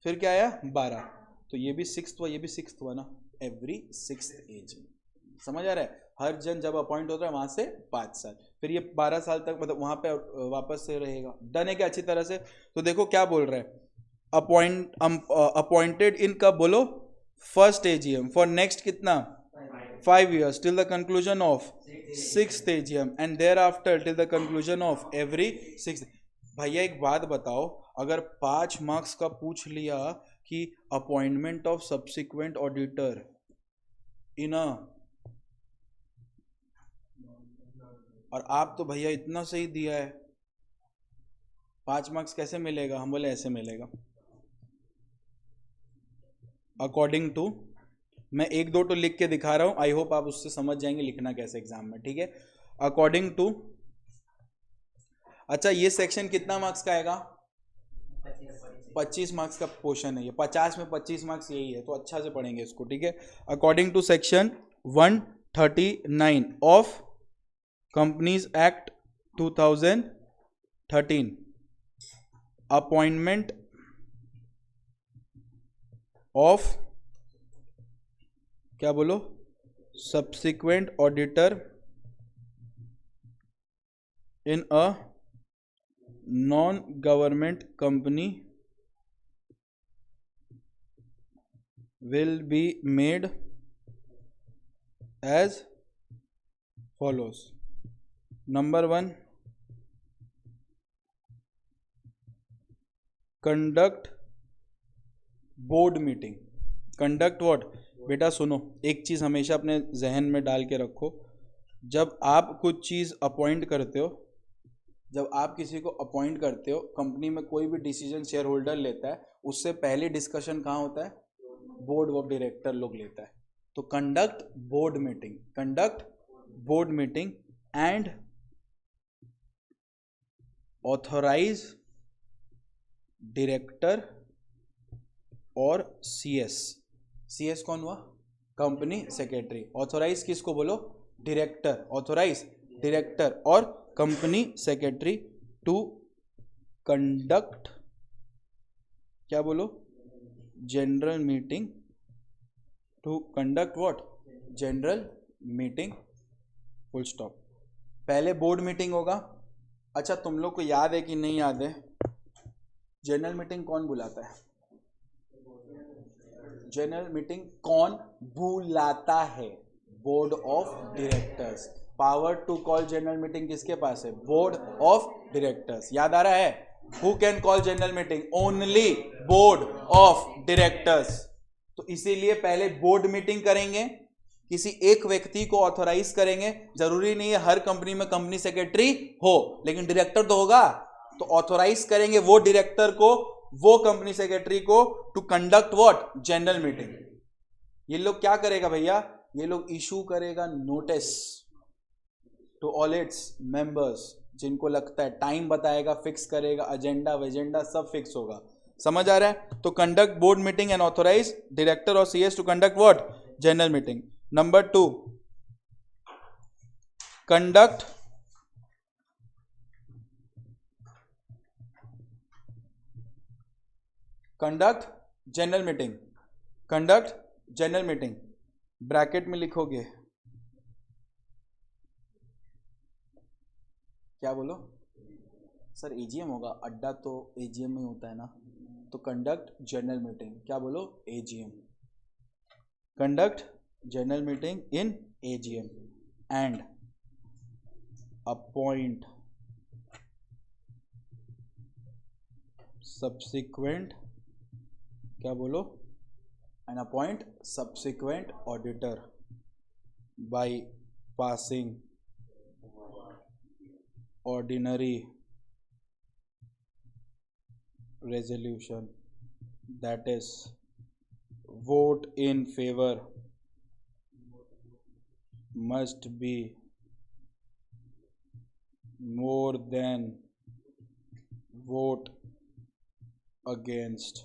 फिर क्या आया? 12। तो ये भी 6th हुआ, ये भी 6th हुआ ना, एवरी 6th एज। समझ आ रहा है? हर जन जब अपॉइंट होता है वहां से 5 साल, फिर ये 12 साल तक मतलब वहां पे वापस से रहेगा। डन है क्या अच्छी तरह से? तो देखो क्या बोल रहा है, अपॉइंटेड इन कब बोलो? फर्स्ट एजीएम, फॉर नेक्स्ट कितना? 5 years till the conclusion of 6th AGM, and there after till the conclusion of every 6th। भैया एक बात बताओ, अगर 5 मार्क्स का पूछ लिया कि appointment of subsequent auditor in अ, और आप तो भैया इतना सही दिया है, 5 मार्क्स कैसे मिलेगा? हम बोले ऐसे मिलेगा, अकॉर्डिंग टू। मैं 1-2 तो लिख के दिखा रहा हूं, आई होप आप उससे समझ जाएंगे लिखना कैसे एग्जाम में, ठीक है। अकॉर्डिंग टू अच्छा ये सेक्शन कितना मार्क्स का आएगा? 25 मार्क्स का पोर्शन है ये, 50 में 25 मार्क्स यही है, तो अच्छा से पढ़ेंगे इसको, ठीक है। According to section 139 of companies act 2013, appointment of, क्या बोलो, subsequent auditor in a non government company will be made as follows. Number 1, conduct board meeting. conduct what? बेटा सुनो, एक चीज हमेशा अपने जहन में डाल के रखो, जब आप कुछ चीज अपॉइंट करते हो, जब आप किसी को अपॉइंट करते हो, कंपनी में कोई भी डिसीजन शेयर होल्डर लेता है, उससे पहले डिस्कशन कहाँ होता है? बोर्ड ऑफ डायरेक्टर लोग लेता है। तो conduct board meeting, conduct board meeting and authorise director और सीएस। सीएस कौन हुआ? Company secretary. ऑथराइज किसको बोलो? डायरेक्टर। ऑथराइज डायरेक्टर और कंपनी सेक्रेटरी टू कंडक्ट, क्या बोलो, general meeting, to conduct what? General meeting, full stop. पहले बोर्ड मीटिंग होगा। अच्छा तुम लोग को याद है कि नहीं याद है, जनरल मीटिंग कौन बुलाता है? जनरल मीटिंग कौन बुलाता है? Board of directors. Power to call general meeting किसके पास है? Board of directors. याद आ रहा है? Who can call general meeting? Only board of directors. तो इसीलिए पहले बोर्ड मीटिंग करेंगे, किसी एक व्यक्ति को ऑथराइज करेंगे। जरूरी नहीं है हर कंपनी में कंपनी सेक्रेटरी हो, लेकिन डायरेक्टर तो होगा, तो ऑथराइज करेंगे वो डायरेक्टर को, वो कंपनी सेक्रेटरी को, to conduct what? General meeting. ये लोग क्या करेगा भैया? ये लोग इशू करेगा notice to all its members, जिनको लगता है, टाइम बताएगा, फिक्स करेगा, एजेंडा वेजेंडा सब फिक्स होगा। समझ आ रहा है? तो conduct board meeting and authorise director और CS to conduct what? General meeting. Number 2, conduct general meeting, conduct general meeting, bracket में लिखोगे, क्या बोलो सर? एजीएम होगा, अड्डा तो एजीएम में होता है ना, तो कंडक्ट जनरल मीटिंग, क्या बोलो? AGM. Conduct general meeting in AGM and appoint subsequent, क्या बोलो? And appoint subsequent auditor by passing ordinary resolution, that is vote in favor must be more than vote against,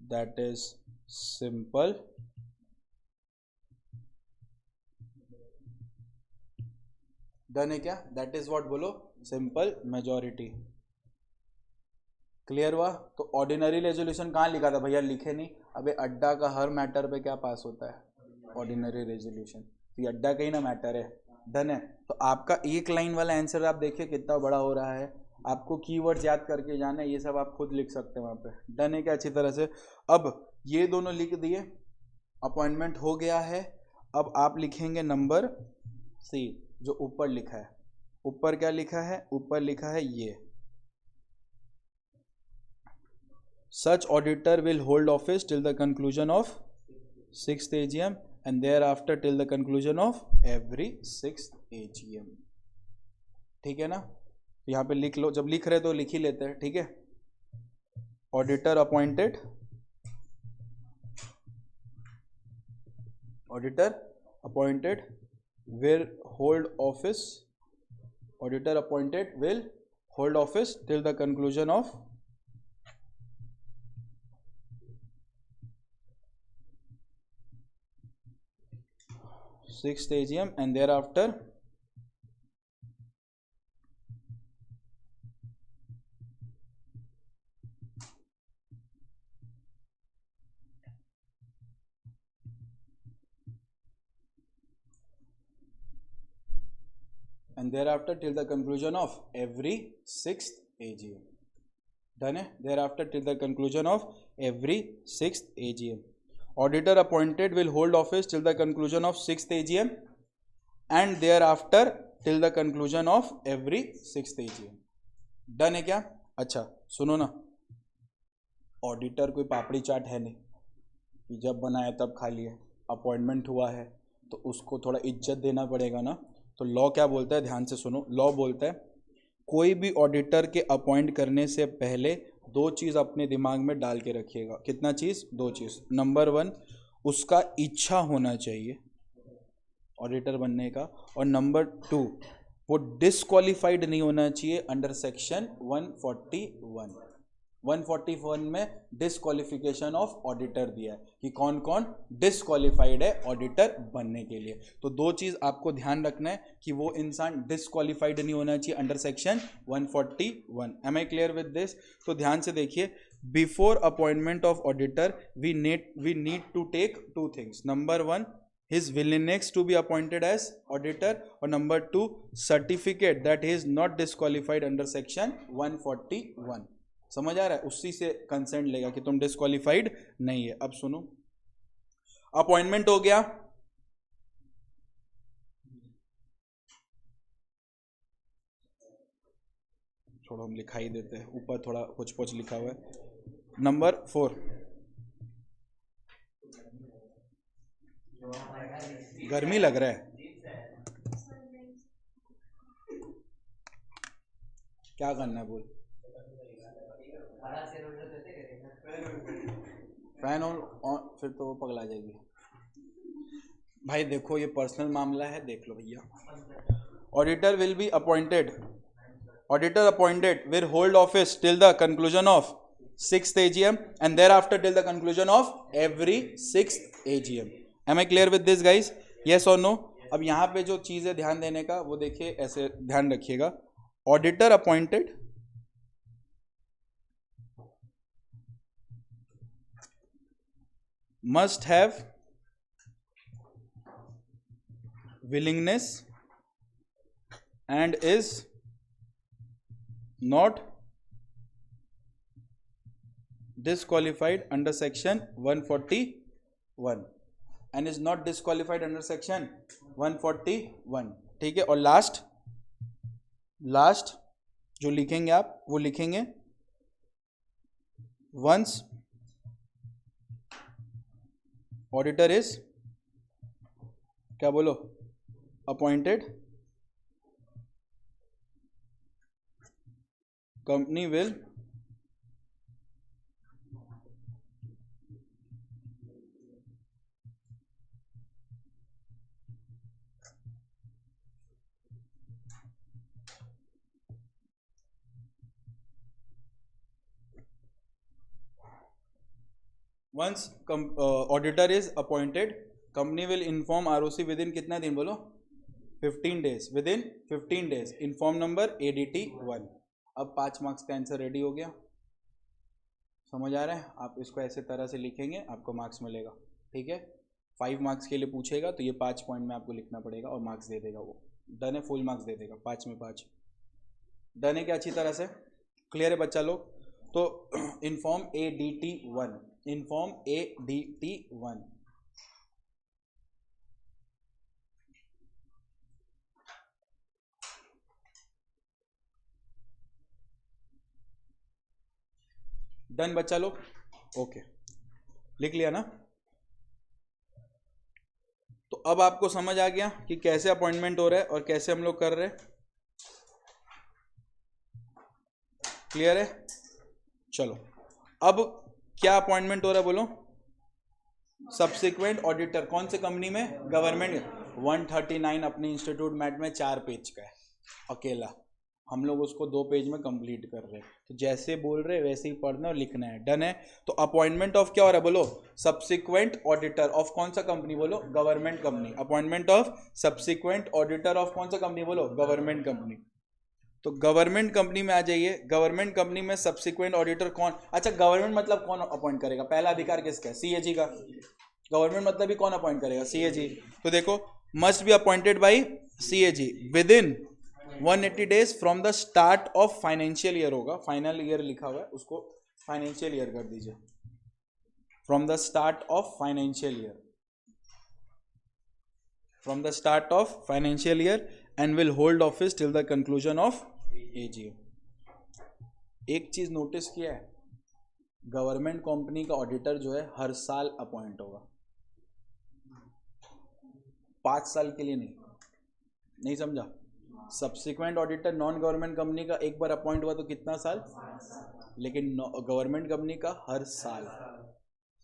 that is simple done है क्या? That is what बोलो? Simple majority. Clear हुआ? तो ordinary resolution कहाँ लिखा था भैया? लिखे नहीं। अबे अड्डा का हर मैटर पे क्या पास होता है? Ordinary resolution. तो ये अड्डा का ही ना मैटर है। डन है? तो आपका एक लाइन वाला आंसर आप देखिए कितना बड़ा हो रहा है। आपको कीवर्ड्स याद करके जाना है, ये सब आप खुद लिख सकते हैं वहाँ पे। डन है क्या? अच्छी तरह से। अब ये दोनों लिख दिए, अपॉइंटमेंट हो गया है। अब आप लिखेंगे नंबर सी, जो ऊपर लिखा है। ऊपर क्या लिखा है? ऊपर लिखा है ये, such auditor will hold office till the conclusion of 6th AGM and there after till the conclusion of every 6th AGM। ठीक है ना? यहाँ पे लिख लो, जब लिख रहे तो लिख ही लेते हैं, ठीक है। Auditor appointed, auditor appointed will hold office, auditor appointed will hold office till the conclusion of sixth AGM and thereafter till the conclusion of every sixth AGM. Done है? Thereafter till the conclusion of every sixth AGM. Auditor appointed will hold office till the conclusion of sixth AGM and thereafter till the conclusion of every sixth AGM. Done है क्या? अच्छा सुनो ना, auditor कोई पापड़ी चाट है नहीं कि जब बनाया तब खा लिया। अपॉइंटमेंट हुआ है तो उसको थोड़ा इज्जत देना पड़ेगा ना। तो लॉ क्या बोलता है, ध्यान से सुनो। लॉ बोलता है कोई भी ऑडिटर के अपॉइंट करने से पहले दो चीज़ अपने दिमाग में डाल के रखिएगा। कितना चीज़? दो चीज़। नंबर 1, उसका इच्छा होना चाहिए ऑडिटर बनने का, और नंबर 2, वो डिसक्वालिफाइड नहीं होना चाहिए अंडर सेक्शन 141। 141 में डिसक्वालिफिकेशन ऑफ ऑडिटर दिया है कि कौन कौन डिसक्वालिफाइड है ऑडिटर बनने के लिए। तो दो चीज आपको ध्यान रखना है कि वो इंसान डिसक्वालिफाइड नहीं होना चाहिए under section 141। Am I clear with this? तो ध्यान से देखिए, before appointment of auditor we need to take two things. Number 1, his willingness to be appointed as auditor, और number 2, certificate that he is not disqualified under section 141। समझ आ रहा है? उसी से कंसेंट लेगा कि तुम डिस्क्वालिफाइड नहीं है। अब सुनो, अपॉइंटमेंट हो गया, छोड़ो हम लिखा ही देते हैं, ऊपर थोड़ा कुछ कुछ लिखा हुआ है। नंबर 4, गर्मी लग रहा है, क्या करना है बोल? फैन ऑन फिर तो वो पगला जाएगी भाई। देखो ये पर्सनल मामला है, देख लो भैया। Auditor will be appointed, auditor appointed will hold office till the conclusion of 6th AGM and thereafter till the conclusion of every 6th AGM. Am I clear with this guys? Yes or no? अब यहाँ पे जो चीज़ है ध्यान देने का, वो देखिए ऐसे ध्यान रखिएगा। Auditor appointed must have willingness and is not disqualified under section 141 and is not disqualified under section 141। ठीक है, और लास्ट जो लिखेंगे आप वो लिखेंगे once ऑडिटर इज, क्या बोलो, appointed, company will once auditor is appointed, company will inform ROC within कितना दिन बोलो? 15 days। within 15 days inform number ADT 1। अब 5 मार्क्स का आंसर रेडी हो गया। समझ आ रहा है? आप इसको ऐसे तरह से लिखेंगे, आपको मार्क्स मिलेगा। ठीक है, 5 मार्क्स के लिए पूछेगा तो ये 5 पॉइंट में आपको लिखना पड़ेगा और मार्क्स दे देगा वो। डन है? फुल मार्क्स दे देगा, 5 में 5। डन है क्या? अच्छी तरह से क्लियर है बच्चा लोग? तो inform ADT 1, inform ADT 1। Done बच्चा लोग? ओके, लिख लिया ना? तो अब आपको समझ आ गया कि कैसे अपॉइंटमेंट हो रहा है और कैसे हम लोग कर रहे हैं। क्लियर है? चलो, अब क्या अपॉइंटमेंट हो रहा है बोलो? Subsequent auditor. कौन से कंपनी में? गवर्नमेंट। 139 अपने इंस्टीट्यूट मैट में 4 पेज का है अकेला। हम लोग उसको 2 पेज में कंप्लीट कर रहे हैं। तो जैसे बोल रहे वैसे ही पढ़ना और लिखना है। डन है। तो अपॉइंटमेंट ऑफ क्या हो रहा है बोलो, सब्सिक्वेंट ऑडिटर ऑफ कौन सा कंपनी बोलो, government company. Appointment of subsequent auditor of कौन सा कंपनी बोलो, गवर्नमेंट कंपनी। तो गवर्नमेंट कंपनी में आ जाइए। गवर्नमेंट कंपनी में सब्सिक्वेंट ऑडिटर कौन, अच्छा गवर्नमेंट मतलब कौन अपॉइंट करेगा, पहला अधिकार किसका है, सीएजी का। गवर्नमेंट मतलब भी कौन अपॉइंट करेगा, सीएजी। तो देखो must be appointed by CAG with in 180 days from the start of financial year होगा, फाइनल ईयर लिखा हुआ है उसको फाइनेंशियल ईयर कर दीजिए, from the start of financial year, from the start of financial year and will hold office till the conclusion of AGM. एक चीज notice किया है, गवर्नमेंट कंपनी का ऑडिटर जो है हर साल अपॉइंट होगा, 5 साल के लिए नहीं समझा। Subsequent auditor non government company का एक बार अपॉइंट हुआ तो कितना साल, लेकिन गवर्नमेंट कंपनी का हर साल।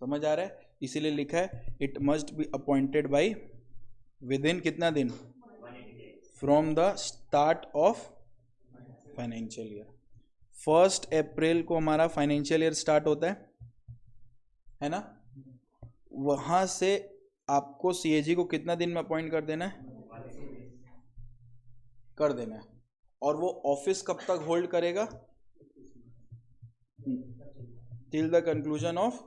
समझ आ रहा है, इसीलिए लिखा है it must be appointed by with in कितना दिन, from the start of financial year. 1 अप्रैल को हमारा फाइनेंशियल ईयर स्टार्ट होता है ना, वहां से आपको सीएजी को कितना दिन में अपॉइंट कर देना है, और वो ऑफिस कब तक होल्ड करेगा, till the conclusion of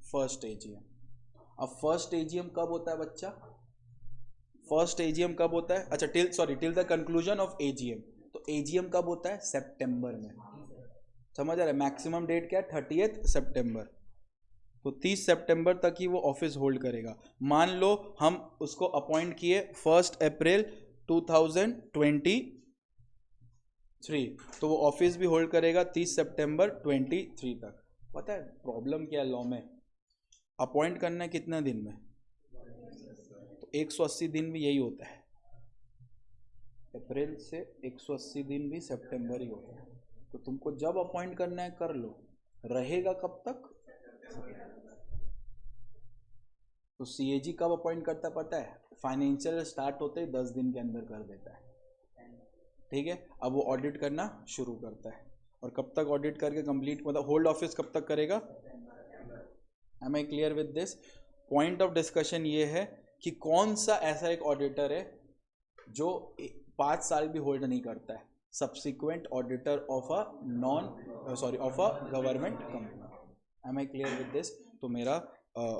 first AGM. अब फर्स्ट एजीएम कब होता है बच्चा, फर्स्ट एजीएम कब होता है, अच्छा till the conclusion of AGM. तो एजीएम कब होता है, सितंबर में। समझ आ रहा है, मैक्सिमम डेट क्या है, 30 सितंबर। तो 30 सितंबर तक ही वो ऑफिस होल्ड करेगा। मान लो हम उसको अपॉइंट किए 1 अप्रैल 2023, तो वो ऑफिस भी होल्ड करेगा 30 सितंबर 23 तक। पता है प्रॉब्लम क्या है लॉ में, अपॉइंट करना है कितना दिन में, तो 180 दिन भी यही होता है, अप्रैल से 180 दिन भी सितंबर ही होता है। तो तुमको जब अपॉइंट करना है कर लो, रहेगा कब तक। तो सीएजी कब अपॉइंट करता है पता है, फाइनेंशियल स्टार्ट होते ही 10 दिन के अंदर कर देता है, ठीक है। अब वो ऑडिट करना शुरू करता है, और कब तक ऑडिट करके कंप्लीट, मतलब होल्ड ऑफिस कब तक करेगा। Am I clear with this. Point of discussion ये है कि कौन सा ऐसा एक ऑडिटर है जो 5 साल भी होल्ड नहीं करता है, subsequent auditor of a government company. Am I clear with this. तो मेरा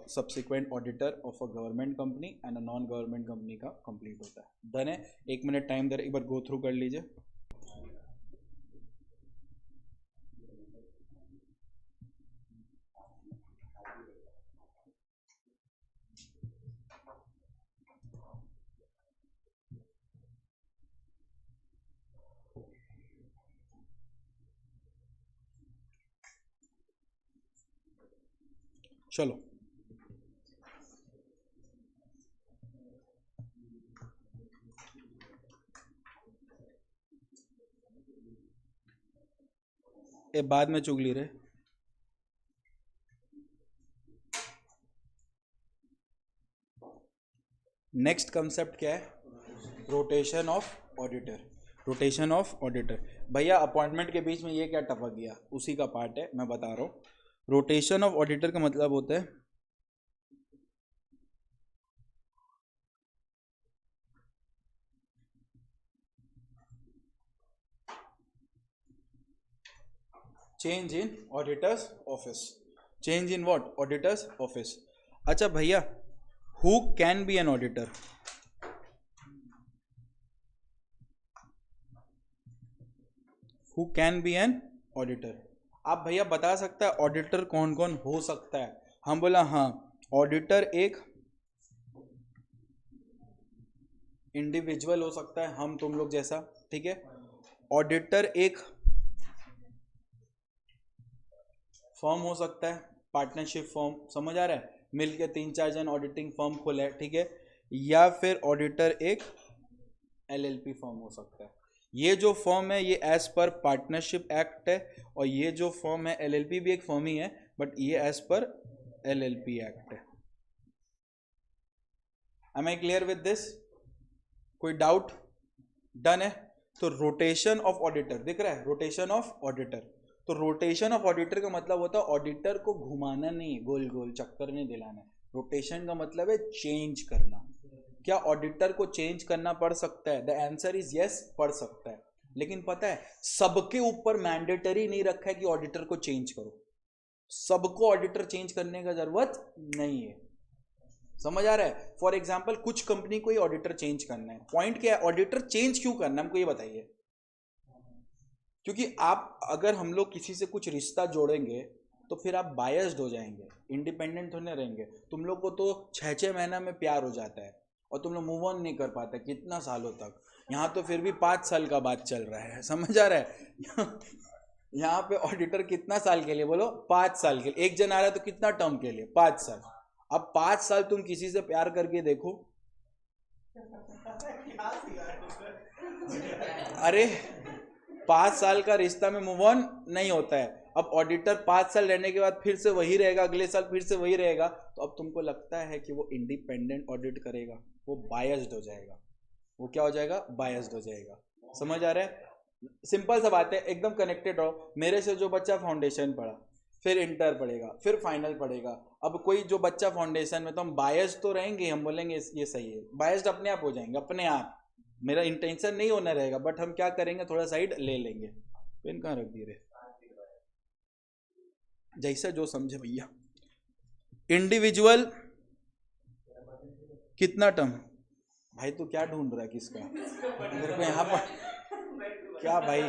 subsequent auditor of a government company and a non government company का कंप्लीट होता है। डन है। 1 मिनट टाइम दे, एक बार गो थ्रू कर लीजिए। चलो ये बाद में चुगली रहे। नेक्स्ट कंसेप्ट क्या है, rotation of auditor. Rotation of auditor भैया अपॉइंटमेंट के बीच में ये क्या टपक गया, उसी का पार्ट है, मैं बता रहा हूँ। रोटेशन ऑफ ऑडिटर का मतलब होता है change in auditors office. Change in what, auditors office. अच्छा भैया, who can be an auditor, who can be an auditor. आप भैया बता सकता है ऑडिटर कौन कौन हो सकता है। हम बोला हाँ, ऑडिटर एक इंडिविजुअल हो सकता है, हम तुम लोग जैसा, ठीक है। ऑडिटर एक फर्म हो सकता है, पार्टनरशिप फर्म, समझ आ रहा है, मिलके 3-4 जन ऑडिटिंग फर्म खोले, ठीक है। या फिर ऑडिटर एक एलएलपी फर्म हो सकता है। ये जो फर्म है ये एज पर पार्टनरशिप एक्ट है, और ये जो फर्म है एलएलपी भी एक फर्म ही है, बट ये एज पर एलएलपी एक्ट है। Am I clear with this, कोई डाउट। डन है। तो रोटेशन ऑफ ऑडिटर दिख रहा है, रोटेशन ऑफ ऑडिटर। तो रोटेशन ऑफ ऑडिटर का मतलब होता है ऑडिटर को घुमाना नहीं, गोल गोल चक्कर नहीं दिलाना। रोटेशन का मतलब है चेंज करना। क्या ऑडिटर को चेंज करना पड़ सकता है? द आंसर इज यस, पड़ सकता है। लेकिन पता है सबके ऊपर मैंडेटरी नहीं रखा है कि ऑडिटर को चेंज करो। सबको ऑडिटर चेंज करने का जरूरत नहीं है। समझ आ रहा है? फॉर एग्जाम्पल कुछ कंपनी को ही ऑडिटर चेंज करना है। पॉइंट क्या है, ऑडिटर चेंज क्यों करना है हमको ये बताइए। क्योंकि आप अगर हम लोग किसी से कुछ रिश्ता जोड़ेंगे तो फिर आप बायस्ड हो जाएंगे, इंडिपेंडेंट होने रहेंगे। तुम लोग को तो 6-6 महीना में प्यार हो जाता है और तुम लोग मूव ऑन नहीं कर पाते कितना सालों तक। यहाँ तो फिर भी 5 साल का बात चल रहा है, समझ आ रहा है? यहाँ पे ऑडिटर कितना साल के लिए बोलो? 5 साल के लिए। एक जन आ रहा है तो कितना टर्म के लिए? 5 साल। अब 5 साल तुम किसी से प्यार करके देखो। अरे 5 साल का रिश्ता में मूव ऑन नहीं होता है। अब ऑडिटर 5 साल रहने के बाद फिर से वही रहेगा, अगले साल फिर से वही रहेगा, तो अब तुमको लगता है कि वो इंडिपेंडेंट ऑडिट करेगा? वो बायस्ड हो जाएगा। वो क्या हो जाएगा? बायस्ड हो जाएगा। समझ आ रहा है? सिंपल सा बात है, एकदम कनेक्टेड रहो। मेरे से जो बच्चा फाउंडेशन पढ़ा, फिर इंटर पढ़ेगा, फिर फाइनल पढ़ेगा। अब कोई जो बच्चा फाउंडेशन में, तो हम बायस्ड तो रहेंगे, हम बोलेंगे ये सही है, बायस्ड अपने आप हो जाएंगे, अपने आप। मेरा इंटेंशन नहीं होना रहेगा, बट हम क्या करेंगे, थोड़ा साइड ले लेंगे। पेन कहाँ रख दिए रे? जैसा जो समझे भैया। इंडिविजुअल कितना टर्म? भाई तू क्या ढूंढ रहा है, किसका? मेरे को यहाँ पर क्या भाई,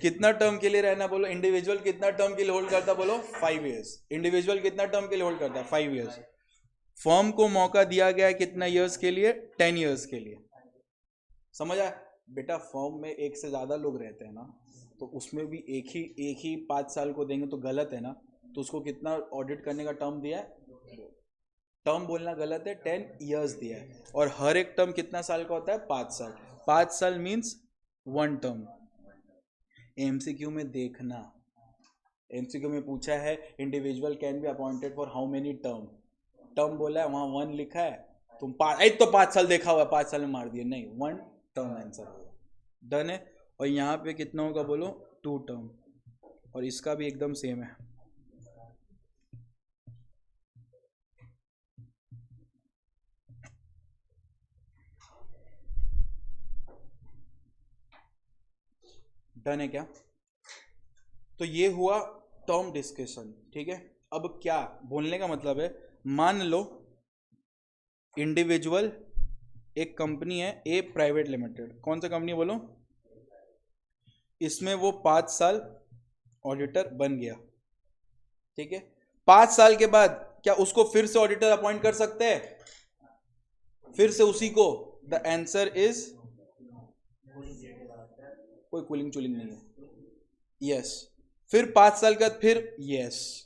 कितना टर्म के लिए रहना बोलो? इंडिविजुअल कितना टर्म के लिए होल्ड करता बोलो? 5 इयर्स। इंडिविजुअल कितना टर्म के लिए होल्ड करता है? 5 इयर्स। फर्म को मौका दिया गया है कितना ईयर्स के लिए? 10 इयर्स के लिए। समझ आया बेटा? फर्म में एक से ज्यादा लोग रहते हैं ना, तो उसमें भी एक ही 5 साल को देंगे तो गलत है ना। तो उसको कितना ऑडिट करने का टर्म दिया है? टर्म बोलना गलत है, 10 इयर्स दिया है। और हर एक टर्म कितना साल का होता है? 5 साल। 5 साल मीन्स 1 टर्म। एमसीक्यू में देखना, एमसीक्यू में पूछा है individual can be appointed for how many term. Term बोला है, वहां 1 लिखा है, तुम 5 साल देखा हुआ है, 5 साल में मार दिया, नहीं, 1 टर्म आंसर होगा। डन है? और यहाँ पे कितना होगा बोलो? 2 टर्म। और इसका भी एकदम सेम है। डन है क्या? तो ये हुआ टर्म डिस्कशन, ठीक है। अब क्या बोलने का मतलब है, मान लो इंडिविजुअल एक कंपनी है, ए प्राइवेट लिमिटेड। कौन सा कंपनी बोलो? इसमें वो 5 साल ऑडिटर बन गया, ठीक है। 5 साल के बाद क्या उसको फिर से ऑडिटर अपॉइंट कर सकते हैं? फिर से उसी को? द आंसर इज कोई कूलिंग चूलिंग नहीं है, यस। फिर 5 साल के बाद फिर yes,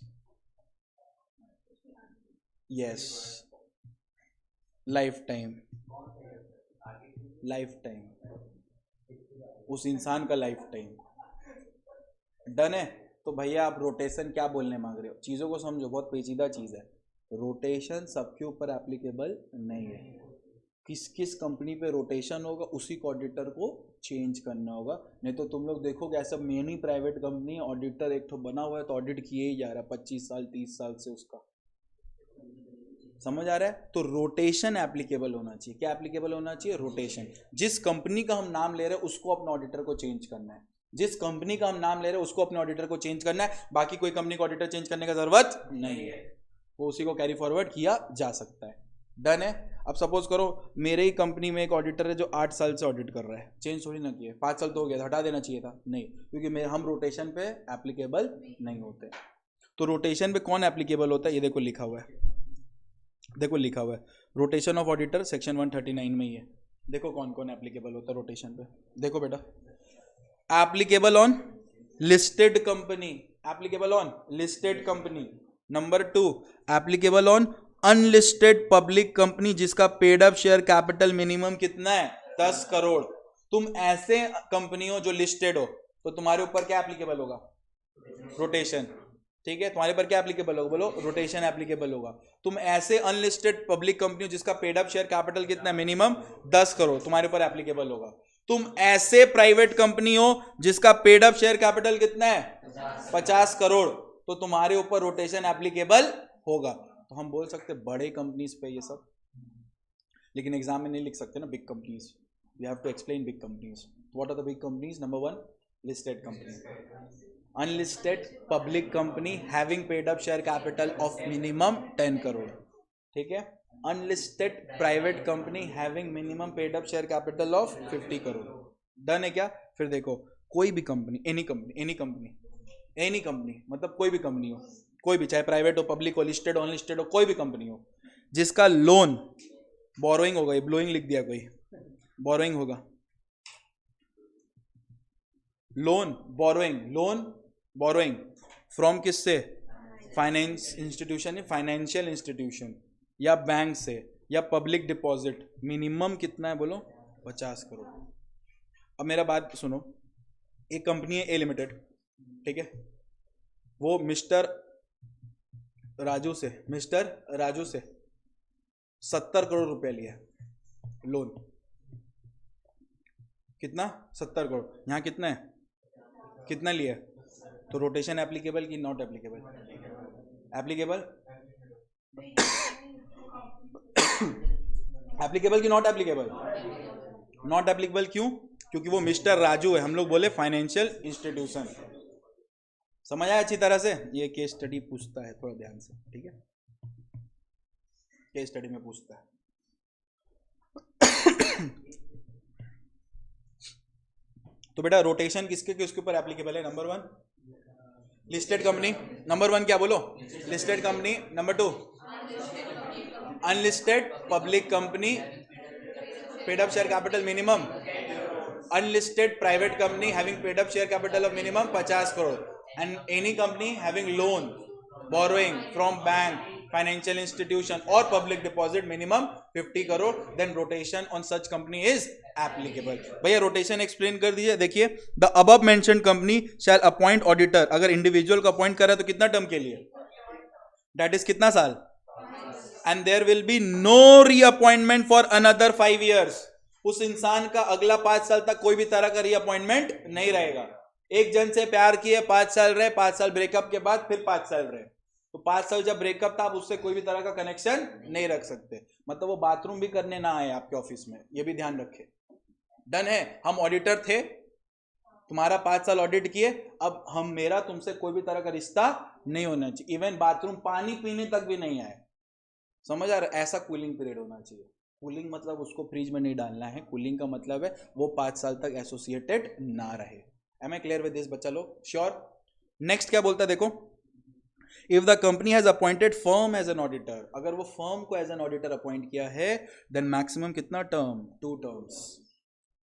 yes, life time, life time, उस इंसान का लाइफ टाइम। डन है? तो भैया आप रोटेशन क्या बोलने मांग रहे हो? चीजों को समझो, बहुत पेचीदा चीज है। रोटेशन सबके ऊपर एप्लीकेबल नहीं है। किस किस कंपनी पे रोटेशन होगा उसी को ऑडिटर को चेंज करना होगा। नहीं तो तुम लोग देखोगे ऐसा मेनी प्राइवेट कंपनी ऑडिटर एक तो बना हुआ है तो ऑडिट किए ही जा रहा है 25 साल 30 साल से उसका। समझ आ रहा है? तो रोटेशन एप्लीकेबल होना चाहिए। क्या एप्लीकेबल होना चाहिए? रोटेशन। जिस कंपनी का हम नाम ले रहे हैं उसको अपने ऑडिटर को चेंज करना है। जिस कंपनी का हम नाम ले रहे हैं उसको अपने ऑडिटर को चेंज करना है। बाकी कोई कंपनी को ऑडिटर चेंज करने का जरूरत नहीं है, वो उसी को कैरी फॉरवर्ड किया जा सकता है। डन है? अब सपोज करो मेरे ही कंपनी में एक ऑडिटर है जो 8 साल से ऑडिट कर रहा है, चेंज थोड़ी ना किया। 5 साल तो हो गया था, हटा देना चाहिए था? नहीं, क्योंकि हम रोटेशन पे एप्लीकेबल नहीं होते। तो रोटेशन पे कौन एप्लीकेबल होता है? ये देखो लिखा हुआ है, देखो लिखा हुआ है रोटेशन ऑफ ऑडिटर सेक्शन 139 में ही है। देखो कौन कौन एप्लीकेबल होता है रोटेशन पे। देखो बेटा, applicable on listed company, applicable on listed company. Number 2, applicable on unlisted public company जिसका paid up share capital minimum कितना है? 10 करोड़। तुम ऐसे कंपनी हो जो लिस्टेड हो तो तुम्हारे ऊपर क्या एप्लीकेबल होगा? रोटेशन। ठीक है, तुम्हारे पर क्या एप्लीकेबल होगा, बोलो रोटेशन एप्लीकेबल होगा। तुम ऐसे अनलिस्टेड पब्लिक कंपनी जिसका पेड अप शेयर कैपिटल कितना मिनिमम 10 करोड़ तुम्हारे पर एप्लीकेबल होगा। तुम ऐसे प्राइवेट कंपनी हो जिसका पेड अप शेयर कैपिटल कितना है 50 करोड़, तो तुम्हारे ऊपर रोटेशन एप्लीकेबल होगा। तो हम बोल सकते बड़े कंपनीज पे ये सब, लेकिन एग्जाम में नहीं लिख सकते ना big companies, we have to explain big companies. What are the big companies? Number 1 listed company, unlisted public company having paid up share capital of minimum 10 crore, ठीक है। Unlisted private company having minimum paid up share capital of 50 crore. Done है क्या? फिर देखो कोई भी company, any company मतलब कोई भी कंपनी हो, कोई भी, चाहे प्राइवेट हो, पब्लिक हो, लिस्टेड हो, अनलिस्टेड हो, कोई भी कंपनी हो जिसका लोन बोरोइंग होगा, ये ब्लोइंग लिख दिया कोई, बोरोइंग होगा, लोन बोरोइंग फ्रॉम किससे? फाइनेंस इंस्टीट्यूशन, फाइनेंशियल इंस्टीट्यूशन या बैंक से, या पब्लिक डिपॉजिट, मिनिमम कितना है बोलो 50 करोड़। अब मेरा बात सुनो, एक कंपनी है ए लिमिटेड, ठीक है, वो मिस्टर राजू से 70 करोड़ रुपया लिया लोन, कितना? 70 करोड़। यहां कितना है, कितना लिया? तो रोटेशन एप्लीकेबल कि नॉट एप्लीकेबल? एप्लीकेबल एप्लीकेबल कि नॉट एप्लीकेबल? नॉट एप्लीकेबल क्यों? क्योंकि वो मिस्टर राजू है, हम लोग बोले फाइनेंशियल इंस्टीट्यूशन। समझ आया अच्छी तरह से? ये केस स्टडी पूछता है, थोड़ा ध्यान से, ठीक है, केस स्टडी में पूछता है। तो बेटा रोटेशन किसके किसके ऊपर एप्लीकेबल है? नंबर 1 लिस्टेड कंपनी, नंबर 1 क्या बोलो? Listed company. Number 2 unlisted public company, paid up share capital minimum, unlisted private company having paid up share capital of minimum 50 crore, and any company having loan borrowing from bank, financial institution और public deposit minimum 50 crore, then rotation on such company is applicable. भैया rotation explain कर दीजिए। देखिए, the above mentioned company shall appoint auditor, अगर individual को appoint करा तो कितना टर्म के लिए? दैट इज कितना साल? And there will be no reappointment for another 5 years। उस इंसान का अगला 5 साल तक कोई भी तरह का रीअपॉइंटमेंट नहीं रहेगा। एक जन से प्यार किए, 5 साल रहे, 5 साल ब्रेकअप के बाद फिर 5 साल रहे, तो 5 साल जब ब्रेकअप था आप उससे कोई भी तरह का कनेक्शन नहीं रख सकते। मतलब वो बाथरूम भी करने ना आए आपके ऑफिस में, ये भी ध्यान रखे। डन है? हम ऑडिटर थे, तुम्हारा 5 साल ऑडिट किए, अब मेरा तुमसे कोई भी तरह का रिश्ता नहीं होना चाहिए, इवन बाथरूम पानी पीने तक भी नहीं आए। समझ आ रहा? ऐसा कूलिंग पीरियड होना चाहिए। कूलिंग मतलब उसको फ्रिज में नहीं डालना है, कूलिंग का मतलब है वो 5 साल तक एसोसिएटेड ना रहे। Am I clear with this बच्चा लोग? श्योर? नेक्स्ट क्या बोलता है देखो, if the company has appointed firm as an auditor, अगर वो फर्म को एज एन ऑडिटर अपॉइंट किया है, देन मैक्सिमम कितना टर्म? 2 terms।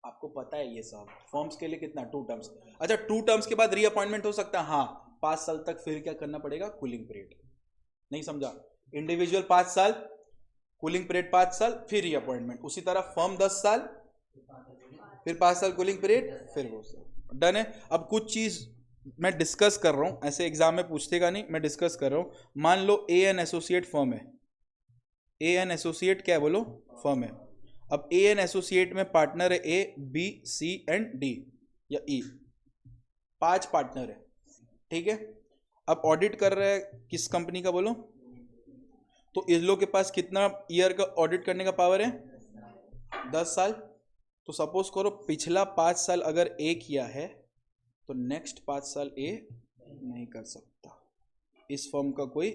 आपको पता है ये सब, फर्म्स के लिए कितना? 2 terms। अच्छा 2 terms के बाद रीअपॉइंटमेंट हो सकता है? हाँ, 5 साल तक फिर क्या करना पड़ेगा? Cooling period. नहीं समझा? इंडिविजुअल 5 साल, कूलिंग पीरियड 5 साल, फिर रीअपॉइंटमेंट। उसी तरह फर्म 10 साल, फिर 5 साल कूलिंग पीरियड, फिर वो साल। डन है? अब कुछ चीज मैं डिस्कस कर रहा हूं, ऐसे एग्जाम में पूछतेगा नहीं, मैं डिस्कस कर रहा हूं। मान लो ए एन एसोसिएट फर्म है, ए एन एसोसिएट क्या है बोलो? फर्म है। अब ए एन एसोसिएट में पार्टनर है ए, बी, सी एंड डी या ई, 5 पार्टनर है, ठीक है। अब ऑडिट कर रहा है किस कंपनी का बोलो? तो इन लोग के पास कितना ईयर का ऑडिट करने का पावर है? 10 साल। तो सपोज करो पिछला 5 साल अगर ए किया है तो नेक्स्ट 5 साल ए नहीं कर सकता, इस फर्म का कोई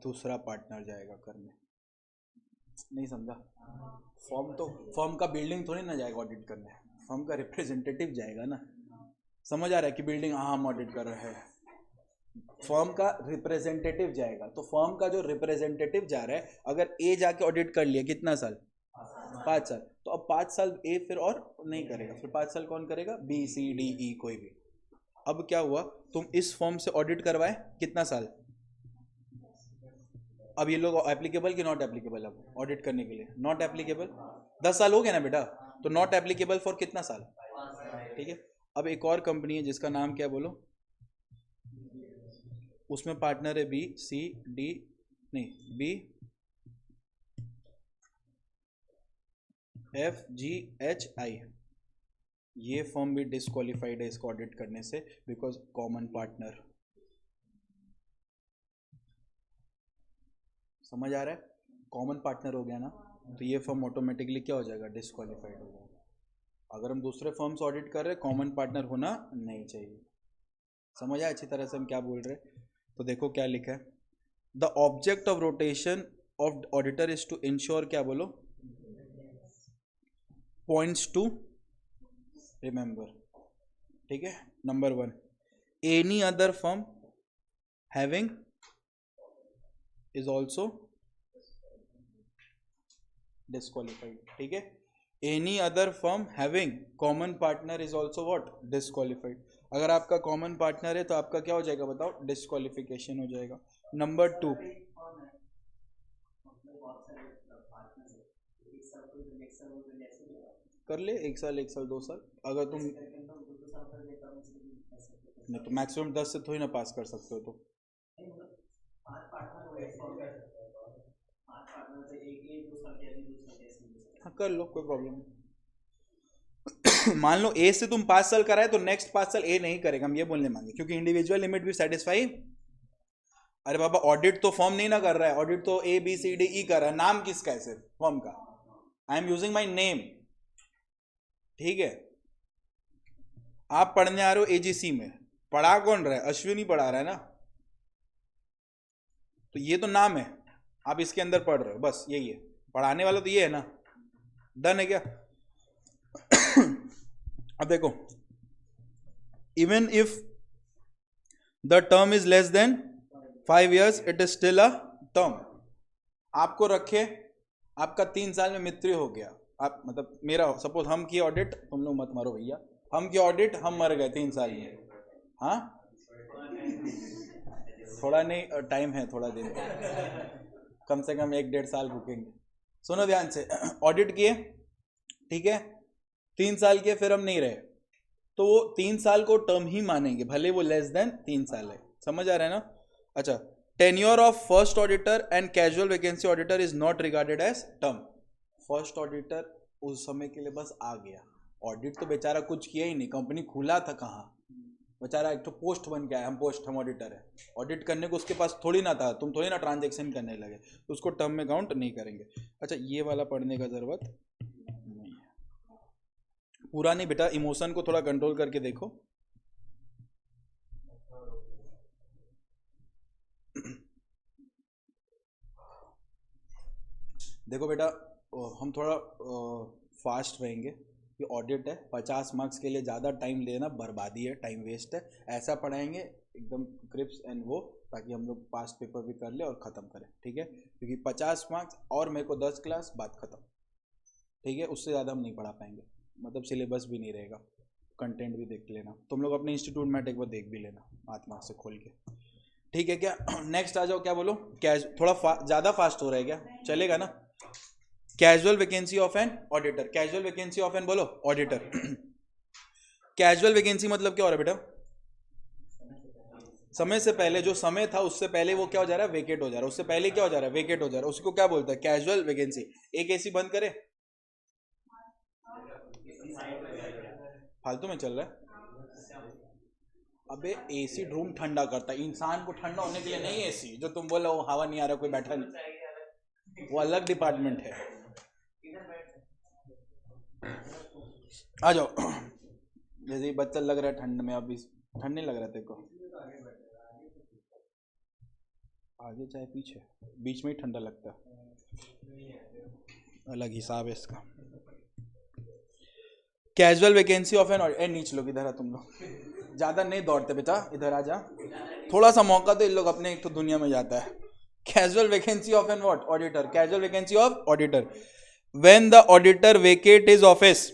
दूसरा पार्टनर जाएगा करने। नहीं समझा? फर्म का बिल्डिंग थोड़ी ना जाएगा ऑडिट करने, फर्म का रिप्रेजेंटेटिव जाएगा ना। समझ आ रहा है कि बिल्डिंग हाँ हम ऑडिट कर रहे हैं, फर्म का रिप्रेजेंटेटिव जाएगा। तो फर्म का जो रिप्रेजेंटेटिव जा रहा है, अगर ए जाके ऑडिट कर लिया कितना साल? 5 साल। तो अब 5 साल ए फिर और नहीं करेगा, फिर 5 साल कौन करेगा? बी, सी, डी, ई कोई भी। अब क्या हुआ, तुम इस फर्म से ऑडिट करवाए कितना साल? अब ये लोग एप्लीकेबल कि नॉट एप्लीकेबल? अब ऑडिट करने के लिए नॉट एप्लीकेबल। 10 साल हो गया ना बेटा, तो नॉट एप्लीकेबल फॉर कितना साल? ठीक है। अब एक और कंपनी है जिसका नाम क्या बोलो? उसमें पार्टनर है बी सी डी, नहीं B F G H I, ये फर्म भी डिस्क्वालिफाइड है इसको ऑडिट करने से बिकॉज कॉमन पार्टनर। समझ आ रहा है? कॉमन पार्टनर हो गया ना, तो ये फर्म ऑटोमेटिकली क्या हो जाएगा, डिस्क्वालिफाइड हो जाएगा। अगर हम दूसरे फर्म से ऑडिट कर रहे हैं, कॉमन पार्टनर होना नहीं चाहिए। समझ आया अच्छी तरह से हम क्या बोल रहे हैं? तो देखो क्या लिखा है, the object of rotation of auditor is to ensure, क्या बोलो, पॉइंट्स टू रिमेंबर। ठीक है, number 1, any other firm having is also disqualified. ठीक है, any other firm having common partner is also what, disqualified. अगर आपका कॉमन पार्टनर है तो आपका क्या हो जाएगा बताओ, डिस्क्वालिफिकेशन हो जाएगा। नंबर 2, कर ले 1 साल 1 साल 2 साल, अगर तुम नहीं तो मैक्सिमम 10 से थोड़ी ना पास कर सकते हो। तो हाँ कर लो, कोई प्रॉब्लम नहीं। मान लो ए से तुम 5 साल कराए तो नेक्स्ट 5 साल ए नहीं करेगा, हम ये बोलने मांगे, क्योंकि इंडिविजुअल लिमिट भी सेटिस्फाई। अरे बाबा ऑडिट तो फॉर्म नहीं ना कर रहा है, ऑडिट तो A B C D E कर रहा है, नाम किसका है सिर्फ फॉर्म का, I am using my name. ठीक है, आप पढ़ने आ रहे हो एजीसी में, पढ़ा कौन रहा है, अश्विनी पढ़ा रहा है ना, तो ये तो नाम है, आप इसके अंदर पढ़ रहे हो, बस यही है, पढ़ाने वाला तो ये है ना। डन है क्या? अब देखो, even if the term is less than 5 years it is still a term. आपको रखे, आपका 3 साल में मृत्यु हो गया, आप मतलब मेरा सपोज हम किए ऑडिट, तुम लोग मत मारो भैया, हम किए ऑडिट, हम मर गए 3 साल में, हाँ थोड़ा नहीं टाइम है, थोड़ा दिन कम से कम 1-1.5 साल रुकेंगे। सुनो ध्यान से, ऑडिट किए, ठीक है, 3 साल किए, फिर हम नहीं रहे, तो वो 3 साल को टर्म ही मानेंगे, भले वो लेस देन 3 साल है। समझ आ रहा है ना? अच्छा, tenure of first auditor and casual vacancy auditor is not regarded as term. First auditor उस समय के लिए बस आ गया, ऑडिट तो बेचारा कुछ किया ही नहीं, कंपनी खुला था कहाँ, बेचारा एक तो पोस्ट बन गया है, हम ऑडिटर है, ऑडिट करने को उसके पास थोड़ी ना था, तुम थोड़ी ना ट्रांजेक्शन करने लगे, तो उसको टर्म में काउंट नहीं करेंगे। अच्छा, ये वाला पढ़ने का जरूरत नहीं है, पूरा नहीं बेटा, इमोशन को थोड़ा कंट्रोल करके देखो। देखो बेटा, हम थोड़ा फास्ट रहेंगे, ये ऑडिट है, 50 मार्क्स के लिए ज़्यादा टाइम लेना बर्बादी है, टाइम वेस्ट है, ऐसा पढ़ाएंगे एकदम क्रिप्स एंड वो, ताकि हम लोग पास्ट पेपर भी कर ले और ख़त्म करें। ठीक है, क्योंकि 50 मार्क्स और मेरे को 10 क्लास, बात ख़त्म। ठीक है, उससे ज़्यादा हम नहीं पढ़ा पाएंगे, मतलब सिलेबस भी नहीं रहेगा, कंटेंट भी देख लेना, तुम लोग अपने इंस्टीट्यूट में एक बार देख भी लेना आत्मा से खोल के। ठीक है क्या? नेक्स्ट आ जाओ, क्या बोलो, थोड़ा ज़्यादा फास्ट हो रहा है क्या, चलेगा ना? Casual vacancy of an auditor, casual vacancy of an बोलो ऑडिटर। कैजुअल वैकेंसी मतलब क्या हो रहा है बेटा? समय से पहले, जो समय था उससे पहले वो क्या हो जा रहा है, वेकेट हो जा रहा है, उससे पहले क्या हो जा रहा है, वेकेट हो जा रहा है, उसको क्या बोलता है, कैजुअल वैकेंसी। एक एसी बंद करे, फालतू में चल रहा है। अबे एसी रूम ठंडा करता है, इंसान को ठंडा होने के लिए नहीं एसी, जो तुम बोला वो हवा नहीं आ रहा, कोई बैठा नहीं, वो अलग डिपार्टमेंट है। आ जाओ, जैसे बच्चा लग रहा है ठंड में, अभी ठंड नहीं लग रहा तेरे को, आगे चाहे पीछे, बीच में ही ठंडा लगता है, अलग हिसाब है इसका। Casual vacancy of an auditor, नीच लोग इधर आ, तुम लोग ज्यादा नहीं दौड़ते बेटा, इधर आ जा, थोड़ा सा मौका तो इन लोग अपने एक तो दुनिया में जाता है। Casual vacancy of an what, auditor, casual vacancy of auditor, when the auditor vacate his office,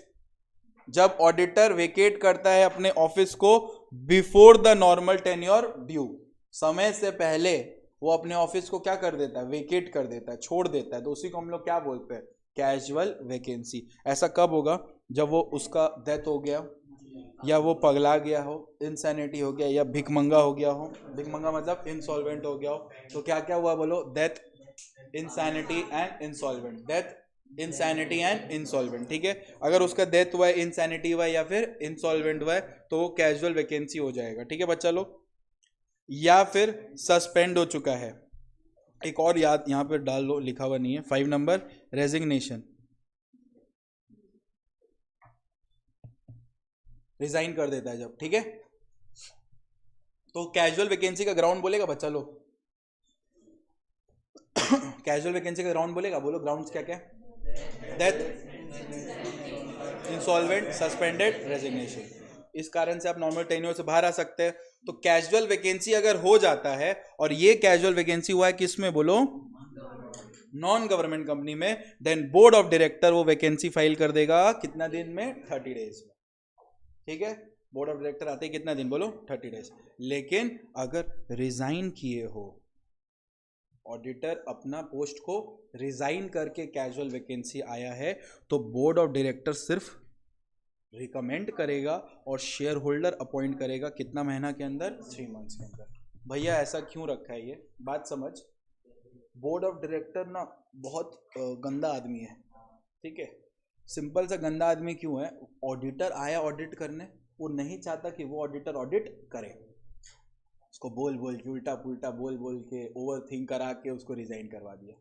जब ऑडिटर वेकेट करता है अपने ऑफिस को, before the normal tenure due, समय से पहले वो अपने ऑफिस को क्या कर देता है, वेकेट कर देता है, छोड़ देता है, तो उसी को हम लोग क्या बोलते हैं, कैजुअल वैकेंसी। ऐसा कब होगा, जब वो उसका डेथ हो गया, या वो पगला गया हो, इंसैनिटी हो गया, या भिखमंगा हो गया हो, भिखमंगा मतलब इंसॉल्वेंट हो गया हो, तो क्या क्या हुआ बोलो, death, insanity and insolvent, death, insanity and insolvent, ठीक है। अगर उसका डेथ हुआ है, इंसैनिटी हुआ है या फिर इंसॉल्वेंट हुआ है तो वो कैजुअल वैकेंसी हो जाएगा, ठीक है बच्चा लोग। या फिर सस्पेंड हो चुका है। एक और याद यहां पर डाल लो, लिखा हुआ नहीं है, 5 नंबर, रेजिग्नेशन, रिजाइन कर देता है जब, ठीक है। तो कैजुअल वैकेंसी का ग्राउंड बोलेगा बच्चा लोग, कैजुअल वैकेंसी का ग्राउंड बोलेगा, बोलो ग्राउंड्स क्या क्या, डेथ, इंसॉल्वेंट, सस्पेंडेड, रेजिग्नेशन। इस कारण से आप नॉर्मल टेन्योर से बाहर आ सकते हैं। तो कैजुअल वैकेंसी अगर हो जाता है, और ये कैजुअल वैकेंसी हुआ है किस में बोलो, नॉन गवर्नमेंट कंपनी में, देन बोर्ड ऑफ डायरेक्टर वो वैकेंसी फाइल कर देगा कितना दिन में, 30 डेज में, ठीक है। बोर्ड ऑफ डायरेक्टर आते ही कितना दिन बोलो, 30 डेज। लेकिन अगर रिजाइन किए हो, ऑडिटर अपना पोस्ट को रिजाइन करके कैजुअल वैकेंसी आया है, तो बोर्ड ऑफ डायरेक्टर सिर्फ रिकमेंड करेगा और शेयर होल्डर अपॉइंट करेगा, कितना महीना के अंदर, 3 मंथ्स के अंदर। भैया ऐसा क्यों रखा है, ये बात समझ। बोर्ड ऑफ डायरेक्टर ना बहुत गंदा आदमी है, ठीक है। सिंपल सा गंदा आदमी क्यों है, ऑडिटर आया ऑडिट करने, वो नहीं चाहता कि वो ऑडिटर ऑडिट करे, उसको बोल बोल के, उल्टा पुल्टा बोल बोल के, ओवर थिंक करा के उसको रिजाइन करवा दिया।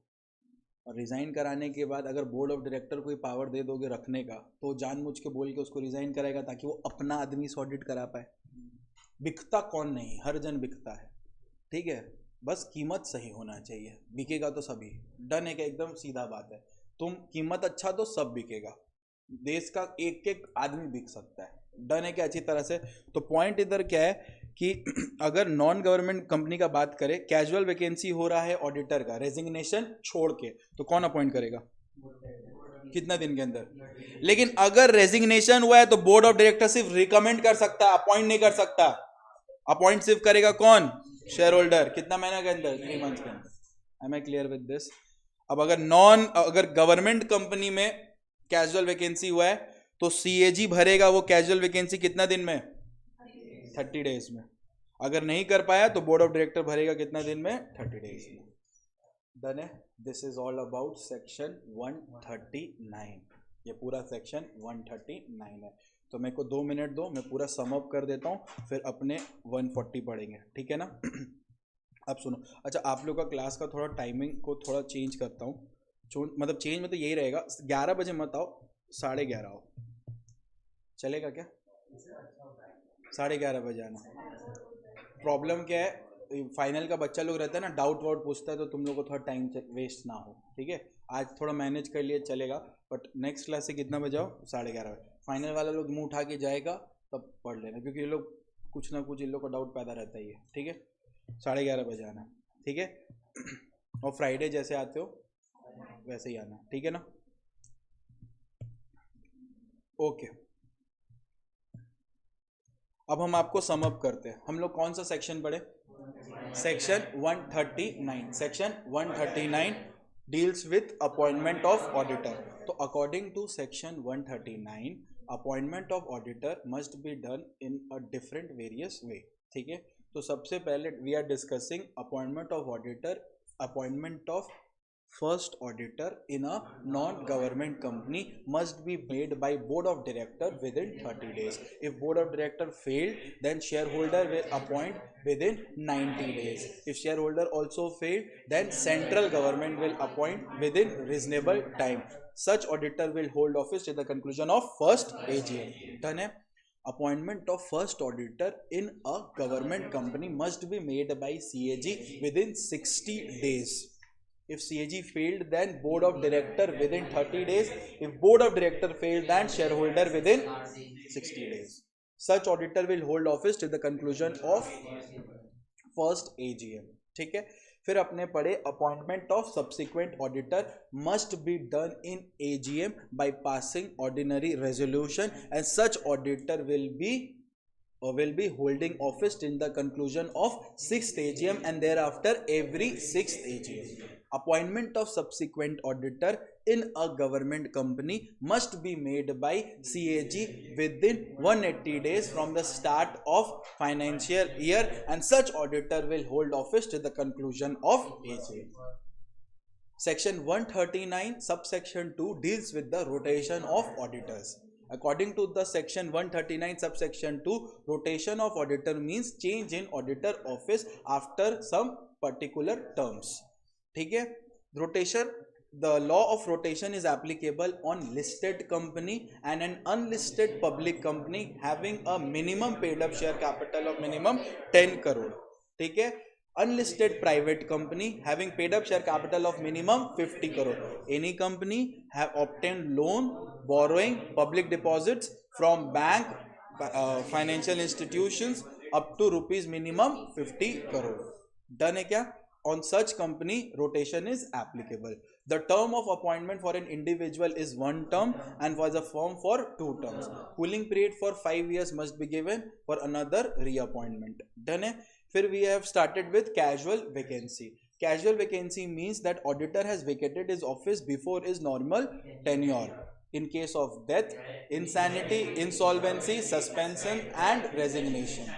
और रिजाइन कराने के बाद अगर बोर्ड ऑफ डायरेक्टर को पावर दे दोगे रखने का, तो जानबूझ के बोल के उसको रिजाइन कराएगा ताकि वो अपना आदमी से ऑडिट करा पाए। बिकता कौन नहीं, हर जन बिकता है, ठीक है। बस कीमत सही होना चाहिए, बिकेगा तो सभी, डन है क्या, एकदम सीधा बात है। तुम कीमत अच्छा तो सब बिकेगा, देश का एक एक आदमी बिक सकता है, डन है क्या अच्छी तरह से। तो पॉइंट इधर क्या है कि अगर नॉन गवर्नमेंट कंपनी का बात करें, कैजुअल वैकेंसी हो रहा है ऑडिटर का, रेजिग्नेशन छोड़ के, तो कौन अपॉइंट करेगा, कितना दिन के अंदर। लेकिन अगर रेजिग्नेशन हुआ है तो बोर्ड ऑफ डायरेक्टर सिर्फ रिकमेंड कर सकता है, अपॉइंट नहीं कर सकता। अपॉइंट सिर्फ करेगा कौन, शेयर होल्डर, कितना महीना के अंदर, 3 मंथ्स के अंदर। I am clear with this. अब अगर गवर्नमेंट कंपनी में कैजुअल वैकेंसी हुआ है तो सीएजी भरेगा वो कैजुअल वैकेंसी कितना दिन में, 30 डेज में। अगर नहीं कर पाया तो बोर्ड ऑफ डायरेक्टर भरेगा कितना दिन में, 30 डेज में। डन है। This is all about section 139। ये पूरा सेक्शन 139 है। तो मेरे को 2 मिनट दो, मैं पूरा सम अप कर देता हूँ, फिर अपने 140 पढ़ेंगे, ठीक है ना। अब सुनो, अच्छा आप लोग का क्लास का थोड़ा टाइमिंग को थोड़ा चेंज करता हूँ, मतलब चेंज में तो यही रहेगा, 11 बजे मत आओ, 11:30 आओ, चलेगा क्या, 11:30 बजे आना। प्रॉब्लम क्या है, फाइनल का बच्चा लोग रहता है ना, डाउट वाउट पूछता है, तो तुम लोग को थोड़ा टाइम वेस्ट ना हो, ठीक है। आज थोड़ा मैनेज कर लिए चलेगा, बट नेक्स्ट क्लास से कितना बजे आओ, 11:30 बजे। फाइनल वाला लोग मुंह उठा के जाएगा तब पढ़ लेना, क्योंकि ये लोग कुछ ना कुछ इन लोग को डाउट पैदा रहता ही है, ठीक है। 11:30 बजे आना, ठीक है। और फ्राइडे जैसे आते हो वैसे ही आना, ठीक है ना। ओके, अब हम आपको सम अप करते हैं। हम लोग कौन सा सेक्शन पढ़े, section 139। Section 139 deals with appointment of auditor. तो according to section 139 appointment of auditor must be done in a different various way, ठीक है। तो सबसे पहले we are discussing appointment of auditor, appointment of first auditor in a non-government company must be made by board of director within 30 days. If board of director failed, then shareholder will appoint within 90 days. If shareholder also failed, then central government will appoint within reasonable time. Such auditor will hold office till the conclusion of first AGM. Done है। Appointment of first auditor in a government company must be made by CAG within 60 days. If CAG failed, then board of director within 30 days. If board of director failed, then shareholder within 60 days. Such auditor will hold office till the conclusion of first AGM, ठीक है। फिर अपने पढ़े appointment of subsequent auditor must be done in AGM by passing ordinary resolution and such auditor will be will be holding office till the conclusion of 6th AGM and thereafter every 6th AGM. Appointment of subsequent auditor in a government company must be made by CAG within 180 days from the start of financial year, and such auditor will hold office till the conclusion of AGM. Section 139 subsection 2 deals with the rotation of auditors. According to the section 139 subsection 2, rotation of auditor means change in auditor office after some particular terms. ठीक है, rotation, the law of rotation is applicable on listed company and an unlisted public company having a minimum paid up share capital of minimum 10 crore. ठीक है, unlisted private company having paid up share capital of minimum 50 crore. Any company have obtained loan, borrowing, public deposits from bank, financial institutions up to rupees minimum 50 crore. Done है क्या? On such company rotation is applicable. The term of appointment for an individual is 1 term and for the firm for 2 terms. Cooling period for 5 years must be given for another reappointment. Done है. फिर we have started with casual vacancy. Casual vacancy means that auditor has vacated his office before his normal tenure in case of death, insanity, insolvency, suspension and resignation.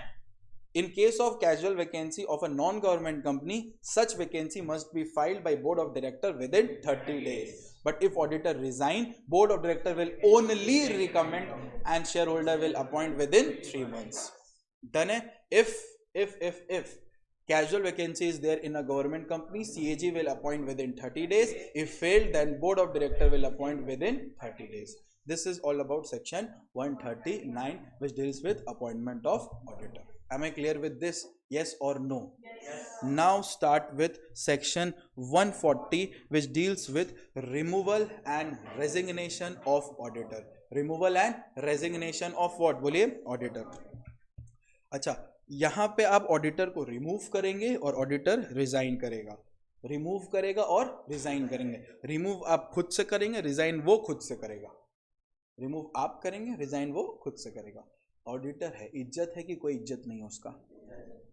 In case of casual vacancy of a non-government company, such vacancy must be filed by board of director within 30 days. But if auditor resign, board of director will only recommend and shareholder will appoint within 3 months. Done है. If casual vacancy is there in a government company, CAG will appoint within 30 days. If failed, then board of director will appoint within 30 days. This is all about section 139, which deals with appointment of auditor. Am I clear with this? Yes or no? Yes. Now start with section 140, which deals with removal and resignation of auditor. Removal and resignation of what? बोलिए, auditor. अच्छा, यहाँ पे आप auditor को remove करेंगे और auditor resign करेगा. Remove करेगा और रिजाइन करेंगे. रिमूव आप खुद से करेंगे, रिजाइन वो खुद से करेगा. रिमूव आप करेंगे, रिजाइन वो खुद से करेगा. ऑडिटर है, इज्जत है कि कोई इज्जत नहीं है उसका?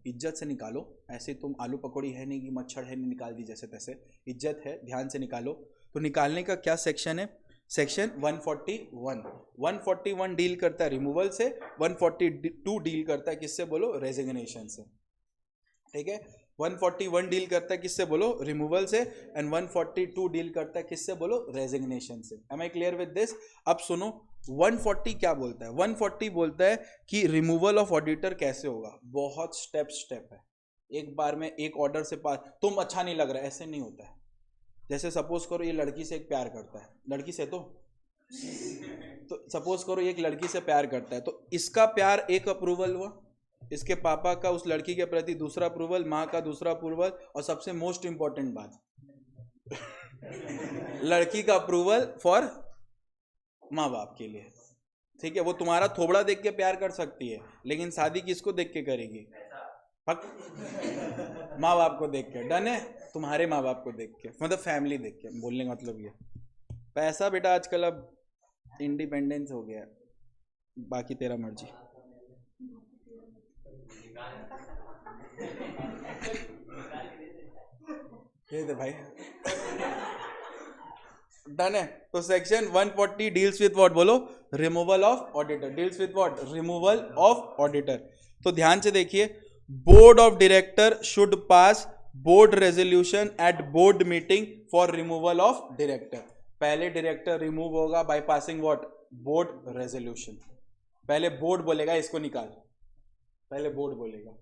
इज्जत से निकालो. ऐसे तुम आलू पकौड़ी है नहीं कि मच्छर है नहीं निकाल दी जैसे तैसे. इज्जत है, ध्यान से निकालो. तो निकालने का क्या सेक्शन है? सेक्शन 141. 141 डील करता है रिमूवल से, 142 डील करता है किससे बोलो? रेजिग्नेशन से. ठीक है, 141 डील करता है किससे बोलो? रिमूवल से. एंड 142 डील करता है किससे बोलो? रेजिग्नेशन से. Am I clear with this? अब सुनो, 140 क्या बोलता है? 140 बोलता है कि रिमूवल ऑफ ऑडिटर कैसे होगा. बहुत स्टेप है. एक बार में एक ऑर्डर से पास, तुम अच्छा नहीं लग रहा है, ऐसे नहीं होता है. जैसे सपोज करो ये लड़की से एक प्यार करता है, लड़की से तो सपोज करो ये एक लड़की से प्यार करता है, तो इसका प्यार एक अप्रूवल हुआ, इसके पापा का उस लड़की के प्रति दूसरा अप्रूवल, माँ का दूसरा अप्रूवल, और सबसे मोस्ट इंपॉर्टेंट बात लड़की का अप्रूवल फॉर माँ बाप के लिए. ठीक है, वो तुम्हारा थोबड़ा देख के प्यार कर सकती है, लेकिन शादी किसको देख के करेगी? माँ बाप को देख के. डन है, तुम्हारे माँ बाप को देख के, मतलब फैमिली देख के. बोलने का मतलब ये, पैसा बेटा आजकल अब इंडिपेंडेंस हो गया, बाकी तेरा मर्जी. ये दे भाई. डन है. तो सेक्शन 140 डील्स विथ व्हाट बोलो? Removal of auditor. Deals with what? Removal of auditor. तो ध्यान से देखिए, board of director should pass board resolution at board meeting for removal of director. पहले डायरेक्टर रिमूव होगा by passing what? Board resolution. पहले board बोलेगा इसको निकाल, पहले बोर्ड बोलेगा,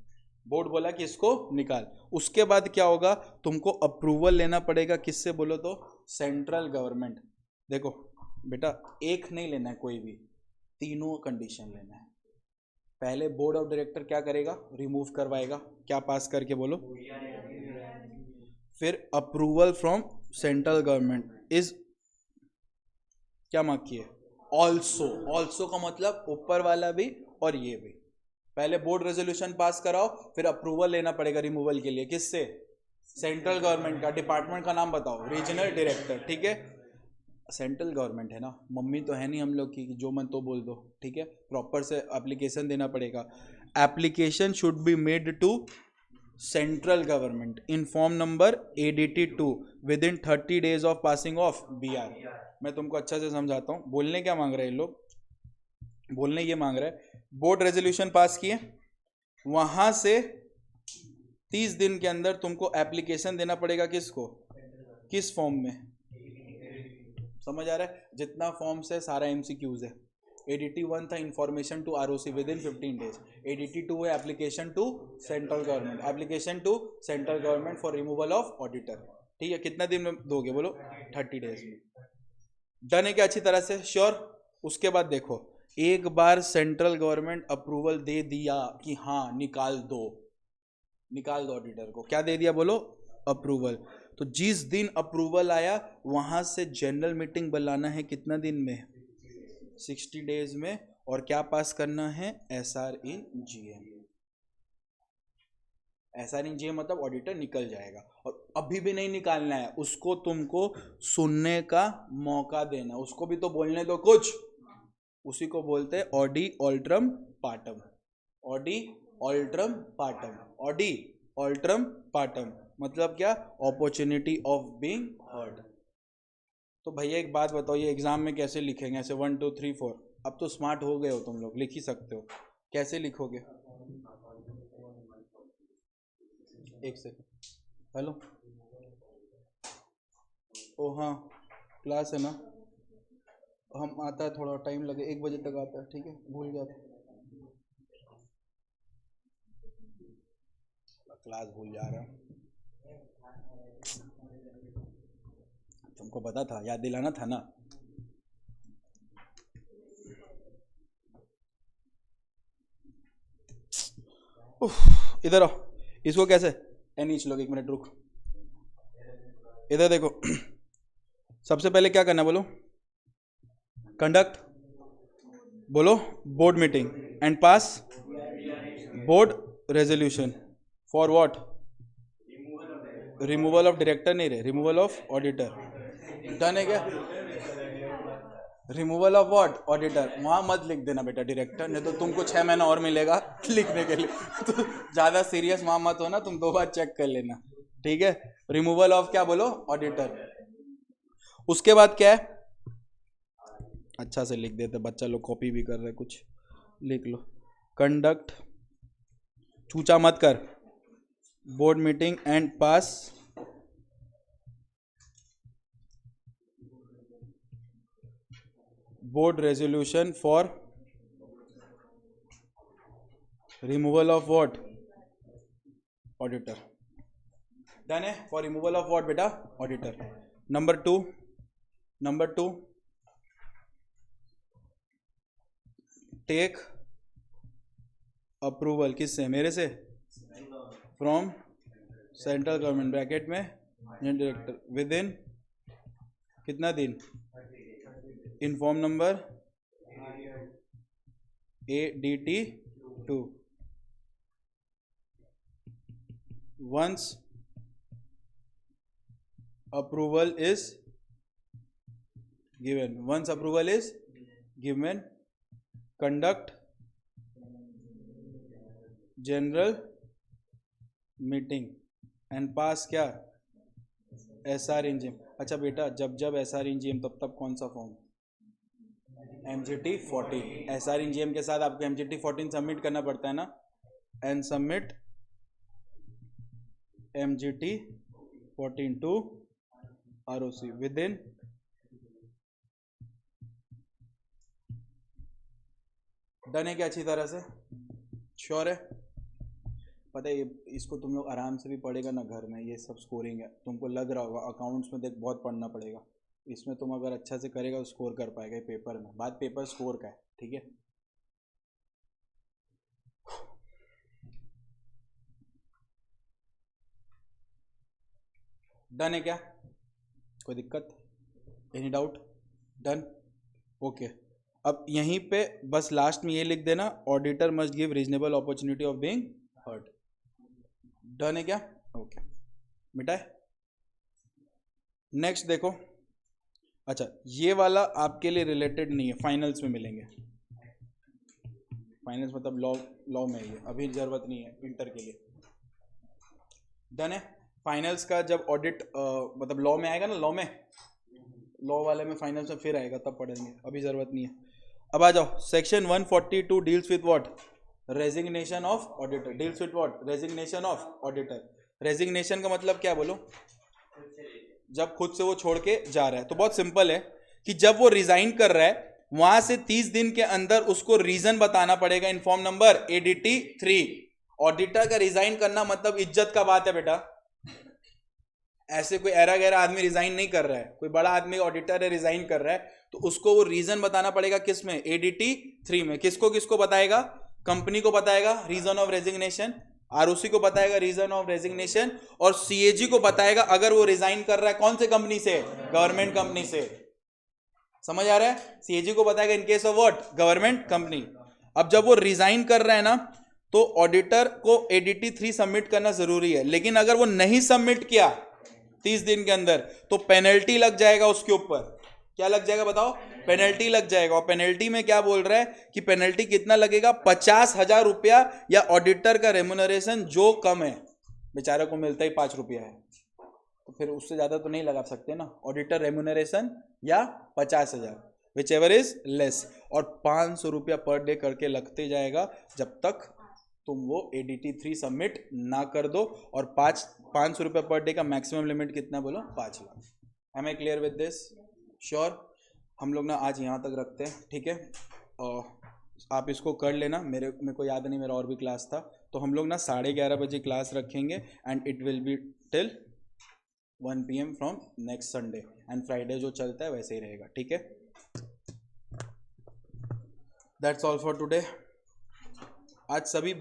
बोर्ड बोला कि इसको निकाल. उसके बाद क्या होगा? तुमको अप्रूवल लेना पड़ेगा किससे बोलो तो? Central government. देखो बेटा, एक नहीं लेना है कोई भी, तीनों कंडीशन लेना है. पहले बोर्ड ऑफ डायरेक्टर क्या करेगा? रिमूव करवाएगा. क्या पास करके बोलो? फिर approval from central government is क्या मार्क किए? ऑल्सो. ऑल्सो का मतलब ऊपर वाला भी और ये भी. पहले बोर्ड रेजोल्यूशन पास कराओ, फिर अप्रूवल लेना पड़ेगा रिमूवल के लिए. किससे? सेंट्रल गवर्नमेंट का. डिपार्टमेंट का नाम बताओ? Regional director. ठीक है, सेंट्रल गवर्नमेंट है ना, मम्मी तो है नहीं हम लोग की जो मन तो बोल दो. ठीक है, प्रॉपर से एप्लीकेशन देना पड़ेगा. Application should be made to central government in form number ADT2 within 30 days of passing of BR। मैं तुमको अच्छा से समझाता हूँ। बोलने क्या मांग रहे हैं लोग, बोलने ये मांग रहे हैं बोर्ड रेजोल्यूशन पास किए, वहां से 30 दिन के अंदर तुमको एप्लीकेशन देना पड़ेगा किसको, किस फॉर्म में, समझ आ रहा है? जितना फॉर्म्स है सारा MCQs है। ADT1 था information to ROC within 15 days, ADT2 है application to central government, application to central government for removal of auditor. ठीक है, कितना दिन में दोगे बोलो? 30 days में। डन है क्या अच्छी तरह से? श्योर। उसके बाद देखो, एक बार सेंट्रल गवर्नमेंट अप्रूवल दे दिया कि हाँ निकाल दो ऑडिटर को, क्या दे दिया बोलो? अप्रूवल। तो जिस दिन अप्रूवल आया वहां से जनरल मीटिंग बुलाना है कितना दिन में? 60 days में। और क्या पास करना है? SR in GM। SR in GM मतलब ऑडिटर निकल जाएगा, और अभी भी नहीं निकालना है उसको, तुमको सुनने का मौका देना, उसको भी तो बोलने दो कुछ। उसी को बोलते हैं ऑडी ऑल्ट्रम पार्टम, ऑडी ऑल्ट्रम पार्टम, ऑडी ऑल्ट्रम पार्टम मतलब क्या? Opportunity of being heard. तो भैया एक बात बताओ, ये एग्जाम में कैसे लिखेंगे? ऐसे 1 2 3 4? अब तो स्मार्ट हो गए हो तुम लोग, लिख ही सकते हो। कैसे लिखोगे? एक सेकंड, हेलो, ओ हाँ क्लास है ना, हम आता है थोड़ा टाइम लगे, 1 बजे तक आता है, ठीक है? भूल गया था, क्लास भूल जा रहा हूँ। तुमको पता था, याद दिलाना था ना। इधर आओ, इसको कैसे नीचे लोग, 1 मिनट रुक, इधर देखो। सबसे पहले क्या करना बोलो? कंडक्ट, बोलो board meeting and pass board resolution for what? Removal of director नहीं रहे, रिमूवल ऑफ ऑडिटर। डन है क्या? Removal of what? ऑडिटर। वहां मत लिख देना बेटा डायरेक्टर, नहीं तो तुमको 6 महीना और मिलेगा लिखने के लिए। तो ज्यादा सीरियस वहां मत होना, तुम 2 बार चेक कर लेना, ठीक है? रिमूवल ऑफ क्या बोलो? ऑडिटर। उसके बाद क्या है? अच्छा से लिख देते, बच्चा लोग कॉपी भी कर रहे, कुछ लिख लो। कंडक्ट, चूचा मत कर, board meeting and pass board resolution for removal of what? Auditor. Done है? फॉर रिमूवल ऑफ व्हाट बेटा? Auditor. Number two take approval किससे? मेरे से, फ्रॉम सेंट्रल गवर्नमेंट ब्रैकेट में डायरेक्टर विद इन कितना दिन? इन form number ADT2 once approval is given, conduct general meeting and pass क्या? SR in GM। अच्छा बेटा, जब SR in GM तब कौन सा form? MGT 14। SR in GM के साथ आपको MGT 14 सबमिट करना पड़ता है ना, and submit MGT 14 to ROC within. Done है क्या अच्छी तरह से? श्योर है? पता है इसको तुम लोग आराम से भी पढ़ेगा ना घर में, ये सब स्कोरिंग है, तुमको लग रहा होगा अकाउंट्स में देख बहुत पढ़ना पड़ेगा, इसमें तुम अगर अच्छा से करेगा तो स्कोर कर पाएगा पेपर में। बात पेपर स्कोर का है, ठीक है? डन है क्या? कोई दिक्कत? Any doubt? डन? ओके। अब यहीं पे बस लास्ट में ये लिख देना, auditor must give reasonable opportunity of being heard. Done है क्या? ओके, मिटाए। नेक्स्ट देखो, अच्छा ये वाला आपके लिए रिलेटेड नहीं है, फाइनल्स में मिलेंगे। फाइनेंस मतलब लॉ में ही है, अभी जरूरत नहीं है इंटर के लिए। डन है। फाइनल्स का जब ऑडिट मतलब लॉ में आएगा ना, लॉ वाले में फाइनल्स में फिर आएगा तब पढ़ेंगे, अभी जरूरत नहीं है। अब आ जाओ, section 142 deals with what, resignation of auditor. Deals with what, resignation of auditor. Resignation का मतलब क्या बोलो, जब खुद से वो छोड़ के जा रहा है। तो बहुत सिंपल है कि जब वो रिजाइन कर रहा है वहां से 30 दिन के अंदर उसको रीजन बताना पड़ेगा इन फॉर्म नंबर ADT 3। ऑडिटर का रिजाइन करना मतलब इज्जत का बात है बेटा, ऐसे कोई ऐरा गैरा आदमी रिजाइन नहीं कर रहा है, कोई बड़ा आदमी ऑडिटर है रिजाइन कर रहा है तो उसको वो रीजन बताना पड़ेगा किस में, ADT 3 में। किसको किसको बताएगा, कंपनी को बताएगा रीजन ऑफ रेजिग्नेशन, ROC को बताएगा रीजन ऑफ रेजिग्नेशन, और CAG को बताएगा अगर वो रिजाइन कर रहा है कौन से कंपनी से, गवर्नमेंट कंपनी से। समझ आ रहा है, CAG को बताएगा इन case of what, government company. अब जब वो रिजाइन कर रहा है ना तो ऑडिटर को ADT 3 सबमिट करना जरूरी है, लेकिन अगर वो नहीं सबमिट किया 30 दिन के अंदर तो पेनल्टी लग जाएगा उसके ऊपर। क्या लग जाएगा बताओ, पेनल्टी लग जाएगा। और पेनल्टी में क्या बोल रहा है कि पेनल्टी कितना लगेगा, 50,000 रुपया, या ऑडिटर का रेम्युनरेशन जो कम है, बेचारे को मिलता ही 5 रुपया है तो फिर उससे ज्यादा तो नहीं लगा सकते ना, ऑडिटर रेम्युनरेशन या 50,000 विच एवर इज लेस, और 500 रुपया पर डे करके लगते जाएगा जब तक तुम वो ADT 3 सबमिट ना कर दो। और 500 रुपया पर डे का मैक्सिमम लिमिट कितना बोलो, 5 lakh. Am I clear with this? Sure. हम लोग ना आज यहाँ तक रखते हैं, ठीक है। आप इसको कर लेना, मेरे को याद नहीं, मेरा और भी क्लास था। तो हम लोग ना 11:30 बजे क्लास रखेंगे and it will be till 1 PM from next Sunday, and Friday जो चलता है वैसे ही रहेगा, ठीक है। That's all for today. आज सभी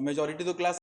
मेजॉरिटी तो क्लास